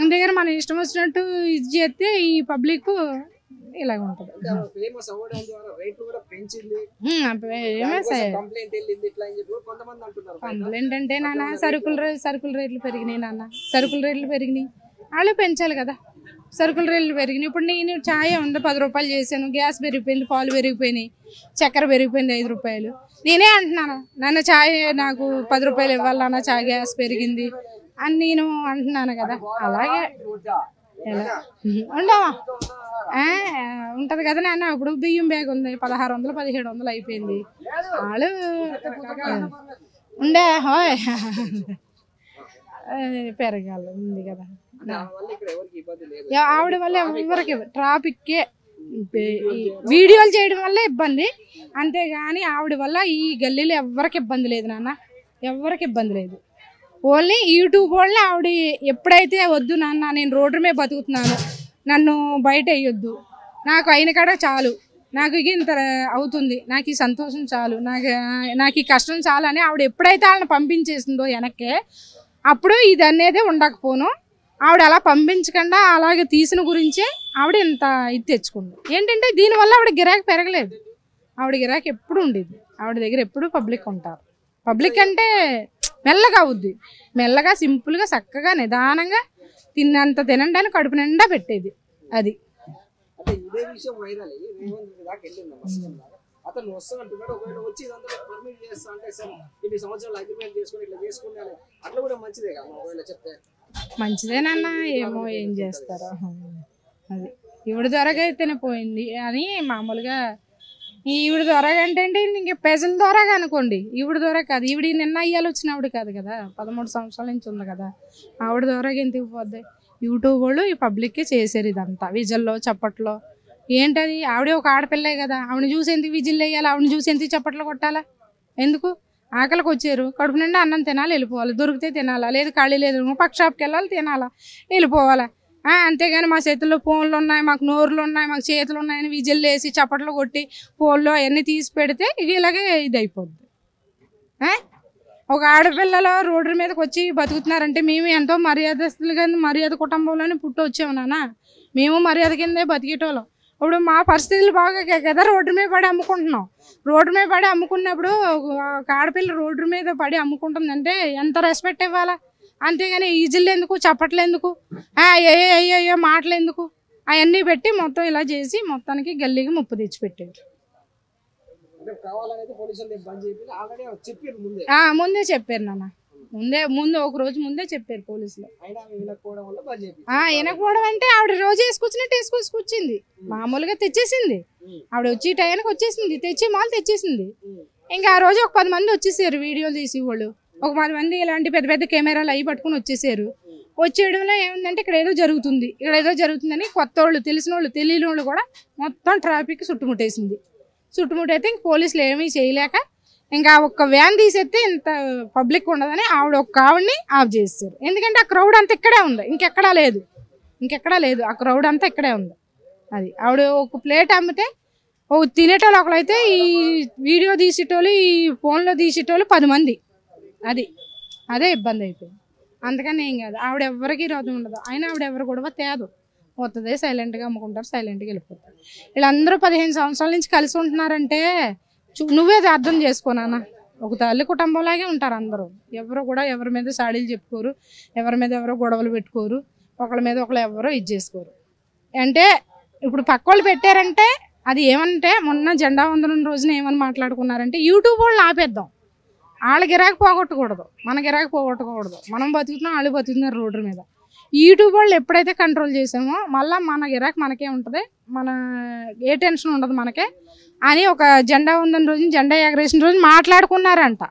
B: అందుకని మనం ఇష్టం వచ్చినట్టు ఇది చేస్తే ఈ పబ్లిక్ ఇలాగ ఉంటుంది. కంప్లైంట్ అంటే నాన్న సరుకుల రేట్లు పెరిగినాయి. వాళ్ళు పెంచాలి కదా. సరుకుల రేట్లు పెరిగినాయి. ఇప్పుడు నేను ఛాయ్ ఉంది 10 రూపాయలు చేశాను. గ్యాస్ పెరిగిపోయింది, పాలు పెరిగిపోయినాయి, చక్కెర పెరిగిపోయింది 5 రూపాయలు. నేనే అంటున్నాను నాన్న ఛాయ్ నాకు 10 రూపాయలు ఇవ్వాలి నాన్న, ఛాయ్ గ్యాస్ పెరిగింది అని నేను అంటున్నాను కదా. అలాగే ఉండవా ఉంటది కదా నాన్న. ఇప్పుడు బియ్యం బ్యాగ్ ఉంది 1600 1700 అయిపోయింది. వాళ్ళు ఉండే పెరగాలి ఉంది కదా. ఆవిడ వల్ల ఎవరికి ట్రాఫిక్కే వీడియోలు చేయడం వల్ల ఇబ్బంది, అంతేగాని ఆవిడ వల్ల ఈ గల్లీలో ఎవరికి ఇబ్బంది లేదు నాన్న, ఎవరికి ఇబ్బంది లేదు. ఓన్లీ యూట్యూబ్ వాళ్ళ ఆవిడ ఎప్పుడైతే వద్దు నాన్న నేను రోడ్డు మీద బతుకుతున్నాను, నన్ను బయట వేయొద్దు, నాకు అయిన కాడ చాలు, నాకు ఇంత అవుతుంది, నాకు ఈ సంతోషం చాలు, నాకు ఈ కష్టం చాలు అని ఆవిడ ఎప్పుడైతే వాళ్ళని పంపించేసిందో వెనక్కి, అప్పుడు ఇది అనేది ఉండకపోను. ఆవిడ అలా పంపించకుండా అలాగే తీసిన గురించే ఆవిడ ఇంత ఇది తెచ్చుకుంది. ఏంటంటే దీనివల్ల ఆవిడ గిరాకీ పెరగలేదు, ఆవిడ గిరాకీ ఎప్పుడు ఉండేది. ఆవిడ దగ్గర ఎప్పుడు పబ్లిక్ ఉంటారు. పబ్లిక్ అంటే మెల్లగా అవుద్ది, మెల్లగా సింపుల్గా చక్కగా నిదానంగా తిన్నంత తినండి కడుపు నిండా పెట్టేది. అది
C: అంటే ఇదే విషయం వైరల్ అయ్యి రేవంత్ దాకా వెళ్ళిందమ్మా సీఎం దాకా. అతను వస్తానంటున్నాడు, ఒకవేళ వచ్చి ఇదంతా పర్మిట్ చేస్తా అంటే సార్ ఇన్ని సంవత్సరాలు అగ్రిమెంట్ చేసుకుని ఇట్లా చేసుకున్నాను అట్లా కూడా మంచిదే కదా ఒకవేళ చెప్తే.
B: మంచిదేనన్నా, ఏమో ఏం చేస్తారో. అది ఈవిడ ద్వారాగా అయితేనే పోయింది అని మామూలుగా. ఈవిడ ద్వారాగా అంటే ఇంక ప్రజల ద్వారాగా అనుకోండి, ఈవిడ ద్వారా కాదు. ఈవిడ నిన్న అయ్యాలు వచ్చిన ఆవిడ కాదు కదా, 13 సంవత్సరాల నుంచి ఉంది కదా. ఆవిడ ద్వారాగా ఎందుకు పోద్ది? యూట్యూబ్ వాళ్ళు ఈ పబ్లిక్కే చేశారు ఇదంతా, విజల్లో చప్పట్లో. ఏంటది? ఆవిడే ఒక ఆడపిల్లే కదా, ఆవిడని చూసి ఎందుకు విజిల్ వేయాలి, ఆవిడని చూసి ఎందుకు చప్పట్లు కొట్టాలా? ఎందుకు? ఆకలికి వచ్చారు, కడుపు నిండా అన్నం తినాలి, వెళ్ళిపోవాలి. దొరికితే తినాలా, లేదు ఖాళీ లేదు పక్క షాప్కి వెళ్ళాలి, తినాలా, వెళ్ళిపోవాలా. అంతేగాని మా చేతుల్లో ఫోన్లు ఉన్నాయి, మాకు నోరులు ఉన్నాయి, మాకు చేతులు ఉన్నాయని విజిల్ వేసి చప్పట్లు కొట్టి ఫోన్లో అవన్నీ తీసి పెడితే ఇలాగే ఇది అయిపోద్ది. ఒక ఆడపిల్లలు రోడ్డు మీదకి వచ్చి బతుకుతున్నారంటే మేము ఎంతో మర్యాదస్తులుగా మర్యాద కుటుంబంలోనే పుట్టి వచ్చాము నాన్న, మేము మర్యాద కిందే బతికేటోళ్ళం. ఇప్పుడు మా పరిస్థితులు బాగా కదా రోడ్డు మీద పడి అమ్ముకుంటున్నాం. రోడ్డు మీద పడి అమ్ముకున్నప్పుడు ఒక ఆడపిల్ల రోడ్డు మీద పడి అమ్ముకుంటుందంటే ఎంత రెస్పెక్ట్ ఇవ్వాలా? అంతేగాని ఈజిల్ ఎందుకు, చప్పట్లు ఎందుకు, అయ్యో మాటలు ఎందుకు, అవన్నీ పెట్టి మొత్తం ఇలా చేసి మొత్తానికి గల్లీకి ముప్పు తెచ్చిపెట్టారు. ముందే చెప్పారు నాన్న, ముందే ఒక రోజు ముందే చెప్పారు పోలీసులు. వినకపోవడం అంటే ఆవిడ రోజు వేసుకొచ్చినట్టు వేసుకొచ్చింది, మామూలుగా తెచ్చేసింది. ఆవిడ వచ్చి టైంకి వచ్చేసింది, తెచ్చి మాలు తెచ్చేసింది. ఇంకా ఆ రోజు ఒక 10 మంది వచ్చేసారు వీడియోలు తీసి వాళ్ళు, ఒక 10 మంది ఇలాంటి పెద్ద పెద్ద కెమెరాలు అవి పట్టుకుని వచ్చేసారు. వచ్చేయడంలో ఏముందంటే ఇక్కడ ఏదో జరుగుతుందని కొత్త వాళ్ళు, తెలిసిన వాళ్ళు, తెలియని వాళ్ళు కూడా మొత్తం ట్రాఫిక్ చుట్టుముట్టేసింది. చుట్టుముట్టయితే ఇంక పోలీసులు ఏమీ చేయలేక ఇంకా ఒక్క వ్యాన్ తీసేస్తే ఇంత పబ్లిక్ ఉండదని ఆవిడని ఆఫ్ చేస్తారు. ఎందుకంటే ఆ క్రౌడ్ అంతా ఇక్కడే ఉంది, ఇంకెక్కడా లేదు, ఆ క్రౌడ్ అంతా ఇక్కడే ఉంది. అది ఆవిడ ఒక ప్లేట్ అమ్మితే తినేటోళ్ళు ఒకళ్ళైతే ఈ వీడియో తీసేటోళ్ళు, ఈ ఫోన్లో తీసేటోళ్ళు 10 మంది. అదే ఇబ్బంది అయిపోయింది. అందుకని ఏం కాదు, ఆవిడ ఎవరికి రోధం ఉండదు. అయినా ఆవిడ ఎవరు కూడా తేదు, పోతుంది సైలెంట్గా అమ్ముకుంటారు, సైలెంట్గా వెళ్ళిపోతారు. వీళ్ళందరూ 15 సంవత్సరాల నుంచి కలిసి ఉంటున్నారంటే నువ్వే అర్థం చేసుకోనాన్న. ఒక తల్లి కుటుంబంలాగే ఉంటారు అందరూ. ఎవరు కూడా ఎవరి మీద సాడీలు చెప్పుకోరు, ఎవరి మీద ఎవరో గొడవలు పెట్టుకోరు, ఒకళ్ళ మీద ఒకళ్ళు ఎవరో ఇది చేసుకోరు. అంటే ఇప్పుడు పక్క వాళ్ళు పెట్టారంటే అది ఏమంటే మొన్న జెండా వందనం రోజున ఏమని మాట్లాడుకున్నారంటే యూట్యూబ్ వాళ్ళు ఆపేద్దాం, వాళ్ళ గిరాకీ పోగొట్టకూడదు, మన గిరాకీ పోగొట్టకూడదు, మనం బతుకుతున్నాం, వాళ్ళు బతుకుతున్నారు రోడ్డు మీద. యూట్యూబ్ వాళ్ళు ఎప్పుడైతే కంట్రోల్ చేసామో మళ్ళీ మన గిరాకీ మనకే ఉంటుంది, మన ఏ టెన్షన్ ఉండదు మనకే అని ఒక జెండా ఉందని రోజు, జెండా ఎగరేసిన రోజు మాట్లాడుకున్నారంట.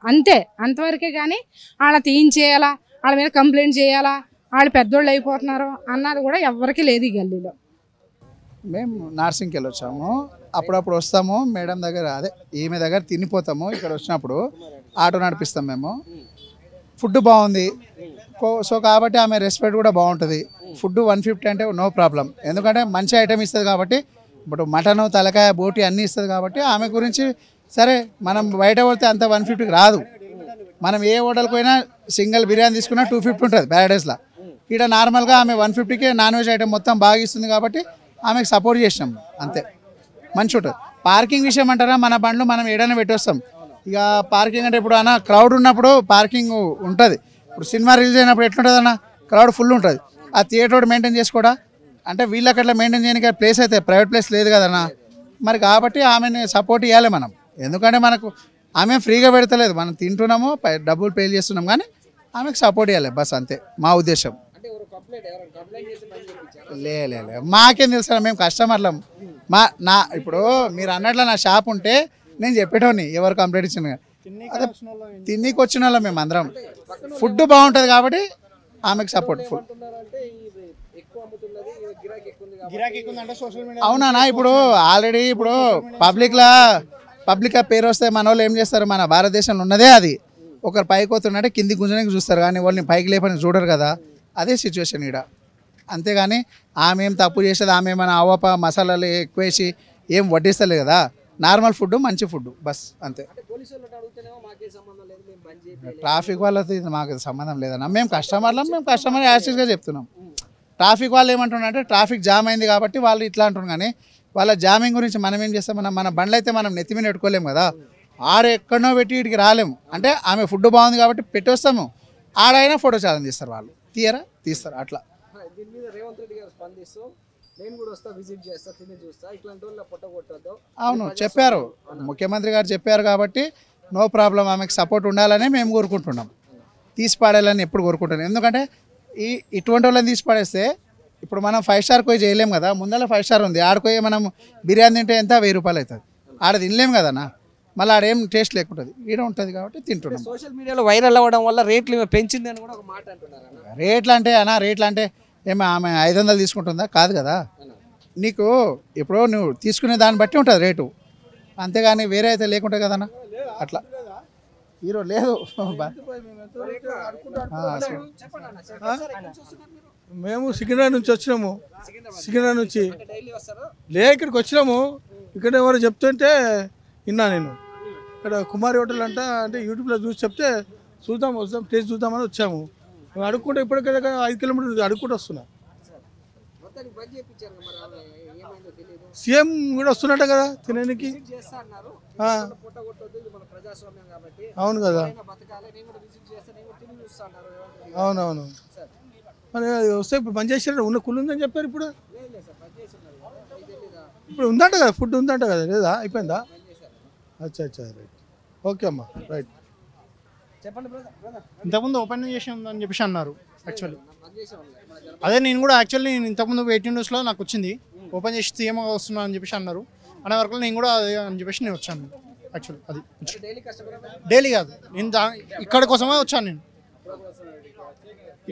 B: అంతవరకే కానీ వాళ్ళ తీయించేయాలా, వాళ్ళ మీద కంప్లైంట్ చేయాలా, వాళ్ళు పెద్దోళ్ళు అయిపోతున్నారు అన్నది కూడా ఎవరికి లేదు ఈ గల్లీలో.
D: మేము నార్సింగ్కి వెళ్ళి వచ్చాము, అప్పుడప్పుడు వస్తాము మేడం దగ్గర, అదే ఈమె దగ్గర తినిపోతాము. ఇక్కడ వచ్చినప్పుడు ఆటో నడిపిస్తాం మేము. ఫుడ్ బాగుంది, సో కాబట్టి ఆమె రెస్పెక్ట్ కూడా బాగుంటుంది. ఫుడ్ 150 అంటే నో ప్రాబ్లం, ఎందుకంటే మంచి ఐటమ్ ఇస్తుంది కాబట్టి. ఇప్పుడు మటను, తలకాయ, బోటి అన్నీ ఇస్తుంది కాబట్టి ఆమె గురించి సరే. మనం బయట పోతే అంత 150కి రాదు. మనం ఏ హోటల్కి పోయినా సింగిల్ బిర్యానీ తీసుకున్నా 250 ఉంటుంది ప్యారడైస్లో. ఇక్కడ నార్మల్గా ఆమె 150కే నాన్ వెజ్ ఐటమ్ మొత్తం బాగా ఇస్తుంది కాబట్టి ఆమెకు సపోర్ట్ చేసినాం అంతే. మంచి ఉంటుంది. పార్కింగ్ విషయం అంటారా, మన బండ్లు మనం ఏడైనా పెట్టొస్తాం. ఇక పార్కింగ్ అంటే ఇప్పుడు అన్న క్రౌడ్ ఉన్నప్పుడు పార్కింగ్ ఉంటుంది. ఇప్పుడు సినిమా రిలీజ్ అయినప్పుడు ఎట్లుంటుంది అన్న, క్రౌడ్ ఫుల్ ఉంటుంది. ఆ థియేటర్ మెయింటైన్ చేసుకోవడా అంటే వీళ్ళకి అట్లా మెయింటైన్ చేయడానికి ప్లేస్ అయితే ప్రైవేట్ ప్లేస్ లేదు కదన్నా. మరి కాబట్టి ఆమెని సపోర్ట్ ఇవ్వాలి మనం, ఎందుకంటే మనకు ఆమె ఫ్రీగా పెడతలేదు, మనం తింటున్నాము, డబ్బులు పే చేస్తున్నాం, కానీ ఆమెకు సపోర్ట్ ఇవ్వాలి బస్, అంతే మా ఉద్దేశం. లే మాకేం తెలుసు, మేము కస్టమర్లం. ఇప్పుడు మీరు అన్నట్లు నా షాప్ ఉంటే నేను చెప్పేటోని ఎవరు కంప్లైంట్ ఇచ్చిన, అదే తిన్నీకి వచ్చిన వాళ్ళం మేము అందరం. ఫుడ్ బాగుంటుంది కాబట్టి ఆమెకు సపోర్ట్ ఫుల్. అవునా, ఇప్పుడు ఆల్రెడీ ఇప్పుడు పబ్లిక్గా పేరు వస్తే మన వాళ్ళు ఏం చేస్తారు, మన భారతదేశంలో ఉన్నదే అది. ఒకరు పైకి పోతుంటే కింది గుంజడానికి చూస్తారు, కానీ వాళ్ళని పైకి లేపని చూడరు కదా. అదే సిచ్యువేషన్ ఇక్కడ. అంతేగాని ఆమె ఏం తప్పు చేసేది, ఆమె ఏమైనా అవప మసాలాలు ఎక్కువేసి ఏం వడ్డిస్తలేదు కదా, నార్మల్ ఫుడ్ మంచి ఫుడ్ బస్ అంతే.
C: అంటే పోలీసు వాళ్ళని అడుగుతేనేమో మాకేం సంబంధం లేదు, మేము బంద్ చేయలేదు.
D: ట్రాఫిక్ వాళ్ళతో ఇది మాకు సంబంధం లేదన్న, మేము కస్టమర్ యాక్సిస్గా చెప్తున్నాం. ట్రాఫిక్ వాళ్ళు ఏమంటున్నారంటే ట్రాఫిక్ జామ్ అయింది కాబట్టి వాళ్ళు ఇట్లా అంటున్నారు, కానీ వాళ్ళ జామింగ్ గురించి మనం ఏం చేస్తాం, మన బండ్లు అయితే మనం నెత్తి మీద పెట్టుకోలేము కదా, ఆడు ఎక్కడనో పెట్టి వీటికి రాలేము. అంటే ఆమె ఫుడ్ బాగుంది కాబట్టి పెట్టొస్తాము, ఆడైనా ఫోటో ఛాలెంజ్ తీస్తారు, వాళ్ళు తీస్తారు అట్లా.
C: దీని మీద రేవంత్ రెడ్డి గారు స్పందిస్తూ నేను కూడా వస్తా, విజిట్ చేస్తా, తిని చూస్తా, ఇట్లాంటి వాళ్ళ పొట్ట కొట్టద్దు.
D: అవును చెప్పారు, ముఖ్యమంత్రి గారు చెప్పారు కాబట్టి నో ప్రాబ్లం, ఆమెకు సపోర్ట్ ఉండాలని మేము కోరుకుంటున్నాం. తీసి పాడాలని ఎప్పుడు కోరుకుంటున్నాం, ఎందుకంటే ఇటువంటి వాళ్ళని తీసి పాడేస్తే ఇప్పుడు మనం 5 స్టార్ పోయి చేయలేము కదా, ముందర 5 స్టార్ ఉంది, ఆడిపోయి మనం బిర్యానీ తింటే ఎంత 1000 రూపాయలు అవుతుంది, ఆడ తినలేము కదన్నా, మళ్ళీ ఆడేం టేస్ట్ లేకుంటుంది, ఈడ ఉంటుంది కాబట్టి తింటున్నాం.
C: సోషల్ మీడియాలో వైరల్ అవ్వడం వల్ల రేట్లు పెంచింది అని కూడా ఒక మాట అంటున్నారు.
D: రేట్లు అంటే ఏమో ఆమె 500 తీసుకుంటుందా, కాదు కదా, నీకు ఇప్పుడు నువ్వు తీసుకునే దాన్ని బట్టి ఉంటుంది రేటు, అంతేగాని వేరే అయితే లేకుంటుంది కదన్నా, అట్లా హీరో లేదు.
E: మేము సికింద్రాబాద్ నుంచి వచ్చినాము, సికింద్రాబాద్ నుంచి ఇక్కడికి వచ్చినాము. ఇక్కడ ఎవరు చెప్తుంటే విన్నా నేను, ఇక్కడ కుమారి హోటల్ అంటే యూట్యూబ్లో చూసి చెప్తే వస్తాం టేస్ట్ చూద్దామని వచ్చాము. మేము అడుక్కుంటే ఇప్పటికే 5 కిలోమీటర్లు అడుక్కుంటూ వస్తున్నా. సీఎం కూడా వస్తున్నట్ట కదా తినడానికి. అవును కదా, అవునవును. మరి వస్తే ఇప్పుడు బంద్ చేసారు, ఉన్న కుళ్ళు ఉందని చెప్పారు. ఇప్పుడు ఉందంట కదా, ఫుడ్ ఉందంట కదా, లేదా అయిపోయిందా? అచ్చా రైట్, ఓకే అమ్మా రైట్.
C: చెప్పండి.
F: ఇంతకుముందు ఓపెన్ చేసి ఉందని చెప్పేసి అన్నారు. యాక్చువల్లీ అదే నేను కూడా ఇంతకుముందు 18 న్యూస్లో నాకు వచ్చింది, ఓపెన్ చేసి సీఎం వస్తున్నా అని చెప్పేసి అన్నారు. అనే వరకు నేను కూడా అదే అని చెప్పేసి నేను వచ్చాను. యాక్చువల్లీ అది డైలీ కాదు, నేను ఇక్కడ కోసమే వచ్చాను. నేను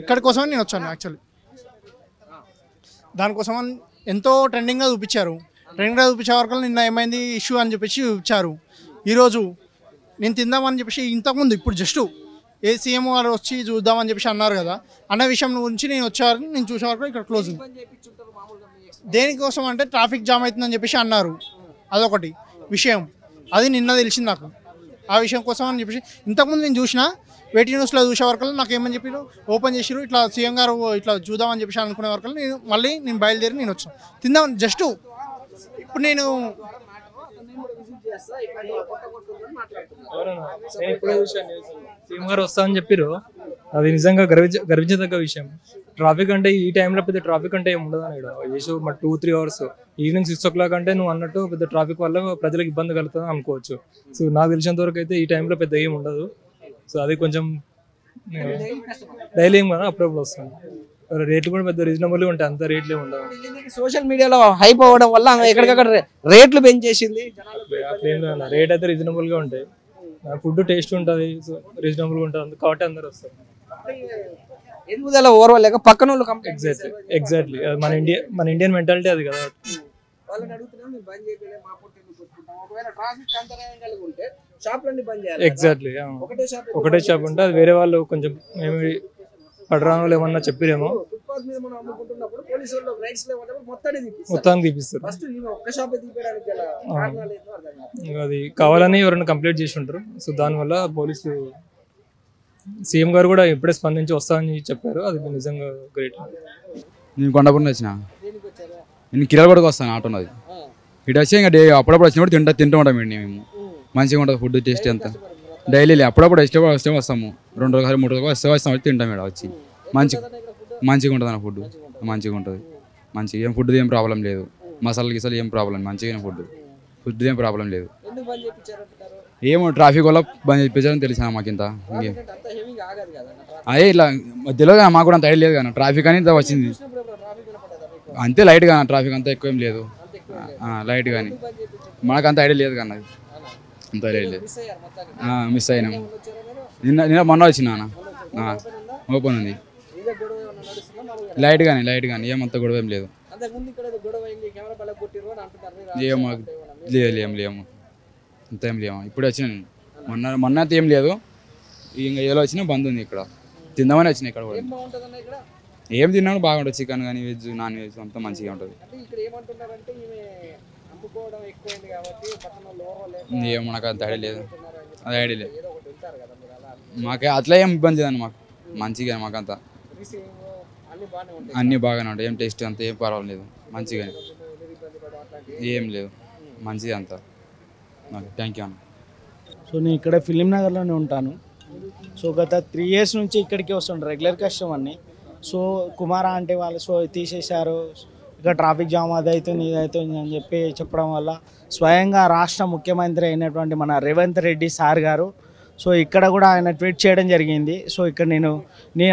F: ఇక్కడ కోసమే నేను వచ్చాను. యాక్చువల్లీ దానికోసం ఎంతో ట్రెండింగ్గా చూపించారు. ట్రెండింగ్గా చూపించే వరకు నిన్న ఏమైంది ఇష్యూ అని చెప్పేసి చూపించారు. ఈరోజు నేను తిందామని చెప్పేసి ఇంతకుముందు ఇప్పుడు జస్ట్ ఏ సీఎం వారు వచ్చి చూద్దామని చెప్పేసి అన్నారు కదా, అన్న విషయం గురించి నేను వచ్చేవారు, నేను చూసే వరకు ఇక్కడ క్లోజ్ ఉంది. దేనికోసం అంటే ట్రాఫిక్ జామ్ అవుతుందని చెప్పేసి అన్నారు, అదొకటి విషయం. అది నిన్న తెలిసింది నాకు. ఆ విషయం కోసం అని చెప్పేసి ఇంతకుముందు నేను చూసిన 18 న్యూస్లో చూసే వరకు నాకు ఏమని చెప్పారు, ఓపెన్ చేసిరు ఇట్లా సీఎం గారు ఇట్లా చూద్దామని చెప్పేసి అనుకునే వరకు నేను బయలుదేరి నేను వచ్చాను తిందామని. జస్ట్ ఇప్పుడు నేను
G: సీఎం గారు వస్తామని చెప్పారు, అది నిజంగా గర్వించదగ్గ విషయం. ట్రాఫిక్ అంటే ఈ టైంలో పెద్ద ట్రాఫిక్ అంటే ఏమి ఉండదు అని చేసు 2-3 అవర్స్ ఈవినింగ్ 6 o'clock అంటే నువ్వు అన్నట్టు పెద్ద ట్రాఫిక్ వల్ల ప్రజలకు ఇబ్బంది కలుగుతుంది అనుకోవచ్చు. సో నాకు తెలిసినంత వరకు అయితే ఈ టైంలో పెద్ద ఏమి ఉండదు. సో అది కొంచెం డైలీ ఏం కదా అప్పుడప్పుడు వస్తుంది. రేట్లు కూడా పెద్ద రీజనబుల్గా ఉంటాయి, అంత రేట్లు ఏమి ఉండవు.
C: సోషల్ మీడియాలో హైప్ అవ్వడం వల్ల ఎక్కడికక్కడ రేట్లు పెంచేసింది.
G: రేట్ అయితే రీజనబుల్గా ఉంటాయి, ఫుడ్ టేస్ట్ ఉంటుంది, రీజనబుల్గా ఉంటుంది కాబట్టి అందరు వస్తారు.
C: ఎందుకు ఓర్వలేక పక్కన వాళ్ళు
G: ఎగ్జాక్ట్లీ మన ఇండియన్ మెంటాలిటీ అది కదా. ఎగ్జాక్ట్లీ ఒకటే షాప్ ఉంటే అది వేరే వాళ్ళు కొంచెం ఏమి పడరాను ఏమన్నా చెప్పిరేమో మొత్తాన్ని తీపిస్తారు. అది కావాలని ఎవరైనా కంప్లైంట్ చేసి ఉంటారు. సో దానివల్ల పోలీసు సీఎం గారు కూడా ఇప్పుడే స్పందించి వస్తామని చెప్పారు. అది నిజంగా గ్రేట్.
H: నేను కొండపూడి వచ్చిన, నేను కిరాలగూడకు వస్తాను ఆటో ఉన్నది. ఇటు వచ్చి ఇంకా అప్పుడప్పుడు వచ్చినప్పుడు తింటూ ఉంటాం. మేము మంచిగా ఉంటుంది ఫుడ్ టేస్ట్ అంతా. డైలీ అప్పుడప్పుడు వస్తే వస్తాము, 2 రోజులు 3 రోజులు వస్తాం తింటాం. ఇక్కడ వచ్చి మంచిగా ఉంటుంది అన్న ఫుడ్, మంచిగా ఉంటుంది. మంచిగా ఏం ఫుడ్ ఏం ప్రాబ్లం లేదు, మసాలా గిసాలు ఏం ప్రాబ్లం, మంచిగా ఫుడ్ ఏం ప్రాబ్లం లేదు. ఏమో ట్రాఫిక్ వల్ల బంద్ చేయించారని తెలిసిన మాకు. ఇంత ఇంకేం అదే ఇట్లా తెలియదు కదా, మాకు కూడా అంత ఐడియా లేదు కదా. ట్రాఫిక్ అని ఇంత వచ్చింది అంతే, లైట్గా ట్రాఫిక్ అంతా ఎక్కువ ఏం లేదు, లైట్ కానీ మనకు అంత ఐడియా లేదు కానీ, అంత ఐడియా లేదు. మిస్ అయినాము. నిన్న మొన్న వచ్చిన ఓపెన్ ఉంది, లైట్ కానీ ఏమంత గొడవ ఏం లేదు. ఏమో లేము అంత ఏం లేము. ఇప్పుడు వచ్చిన మొన్న అయితే ఏం లేదు, ఇంకా ఏదో వచ్చినా బంద్ ఉంది. ఇక్కడ తిందామని వచ్చినా. ఇక్కడ కూడా ఏం తిన్నాను బాగుంటుంది, చికెన్ కానీ వెజ్ నాన్ వెజ్ అంతా మంచిగా ఉంటుంది.
C: చంపుకోవడం ఎక్కువైంది కాబట్టి పక్కన లోపల
H: ఏం మనకు అంత ఐడియా లేదు, అది ఐడియా లేదు
C: ఏదో ఒకటి వెళ్తారు కదా మీరు అలా
H: మాకే. అట్లా ఏం ఇబ్బంది లేదండి మాకు, మంచిగా మాకంతా
C: రిసీవింగ్ అన్ని బాగానే ఉంటాయి.
H: అన్నీ బాగానే ఉంటాయి, ఏం టేస్ట్ అంతా ఏం పర్వాలేదు, మంచిగానే
C: ఇబ్బంది పడడం అట్లాంటివి
H: ఏం లేదు, మంచిగా అంతా. ఓకే, థ్యాంక్ యూ అన్న.
I: సో నేను ఇక్కడ ఫిలిం నగర్లోనే ఉంటాను. సో గత 3 years నుంచి ఇక్కడికి వస్తుండే రెగ్యులర్ కస్టమర్ని. సో కుమార అంటే వాళ్ళు సో తీసేశారు, ఇక ట్రాఫిక్ జామ్ అది అవుతుంది ఇది అవుతుంది అని చెప్పి చెప్పడం వల్ల స్వయంగా రాష్ట్ర ముఖ్యమంత్రి అయినటువంటి మన రేవంత్ రెడ్డి సార్ గారు సో ఇక్కడ కూడా ఆయన ట్వీట్ చేయడం జరిగింది. సో ఇక్కడ నేను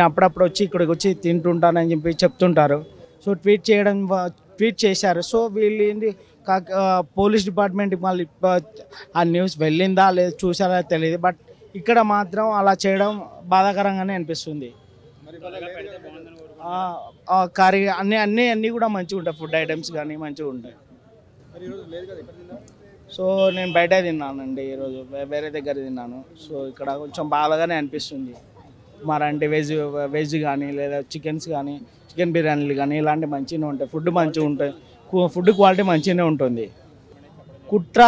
I: అప్పుడప్పుడు వచ్చి ఇక్కడికి వచ్చి తింటుంటానని చెప్పి చెప్తుంటారు. సో ట్వీట్ చేశారు. సో వీళ్ళు ఏంటి పోలీస్ డిపార్ట్మెంట్కి మళ్ళీ ఆ న్యూస్ వెళ్ళిందా లేదా చూసారా తెలియదు. బట్ ఇక్కడ మాత్రం అలా చేయడం బాధాకరంగానే అనిపిస్తుంది. కర్రీ అన్నీ కూడా మంచిగా ఉంటాయి, ఫుడ్ ఐటమ్స్ కానీ మంచిగా ఉంటాయి. సో నేను బయట తిన్నానండి ఈరోజు, వేరే దగ్గర తిన్నాను. సో ఇక్కడ కొంచెం బాధగానే అనిపిస్తుంది. మరి అంటే వెజ్ కానీ లేదా చికెన్ బిర్యానీలు కానీ ఇలాంటివి మంచిగానే ఉంటాయి, ఫుడ్ మంచిగా ఉంటాయి, ఫుడ్ క్వాలిటీ మంచిగానే ఉంటుంది. కుట్ర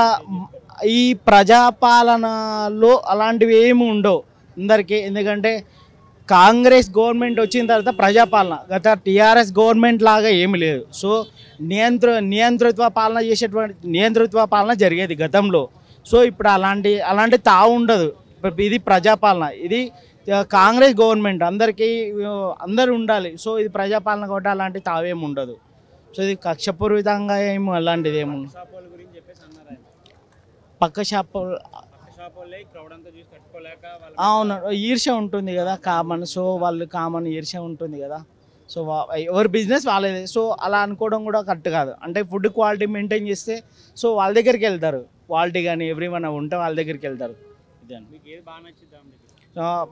I: ఈ ప్రజాపాలనలో అలాంటివి ఏమి ఉండవు అందరికీ. ఎందుకంటే కాంగ్రెస్ గవర్నమెంట్ వచ్చిన తర్వాత ప్రజాపాలన, గత టీఆర్ఎస్ గవర్నమెంట్ లాగా ఏమి లేదు. సో నియంతృత్వ పాలన జరిగేది గతంలో. సో ఇప్పుడు అలాంటి తావు ఉండదు. ఇది ప్రజాపాలన, ఇది కాంగ్రెస్ గవర్నమెంట్, అందరూ ఉండాలి. సో ఇది ప్రజాపాలన కాబట్టి అలాంటి తావేమి ఉండదు. సో ఇది కక్షపూరితంగా ఏమి అలాంటిది ఏమి పక్క షాప్ అవును ఈర్ష్య ఉంటుంది కదా కామన్. సో వాళ్ళు కామన్ ఈర్ష్య ఉంటుంది కదా. సో ఎవరి బిజినెస్ వాళ్ళది. సో అలా అనుకోవడం కూడా కరెక్ట్ కాదు. అంటే ఫుడ్ క్వాలిటీ మెయింటైన్ చేస్తే సో వాళ్ళ దగ్గరికి వెళ్తారు, క్వాలిటీ కానీ ఎవ్రీవన్ ఉంటే వాళ్ళ దగ్గరికి వెళ్తారు. ఇదే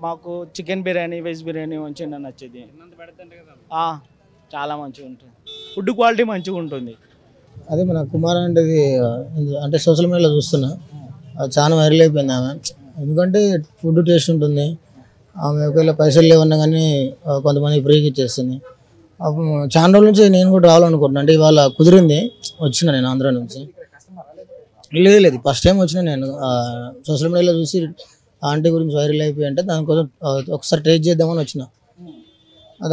I: మాకు చికెన్ బిర్యానీ వెజ్ బిర్యానీ మంచిగా నచ్చేది, చాలా మంచిగా ఉంటుంది, ఫుడ్ క్వాలిటీ మంచిగా ఉంటుంది.
J: అదే మన కుమార్ అంటే సోషల్ మీడియాలో చూస్తున్నా, చాలా వైరల్ అయిపోయింది ఆమె. ఎందుకంటే ఫుడ్ టేస్ట్ ఉంటుంది, ఆమె ఒకవేళ పైసలు లేవన్నా కానీ కొంతమంది ఫ్రీకి ఇచ్చేస్తుంది. చాలా రోజుల నుంచి నేను కూడా రావాలనుకుంటున్నాను. అంటే ఇవాళ కుదిరింది, వచ్చిన నేను ఆంధ్ర నుంచి. లేదు ఫస్ట్ టైం వచ్చిన నేను. సోషల్ మీడియాలో చూసి ఆంటీ గురించి వైరల్ అయిపోయి అంటే దానికోసం ఒకసారి టేస్ట్ చేద్దామని వచ్చిన.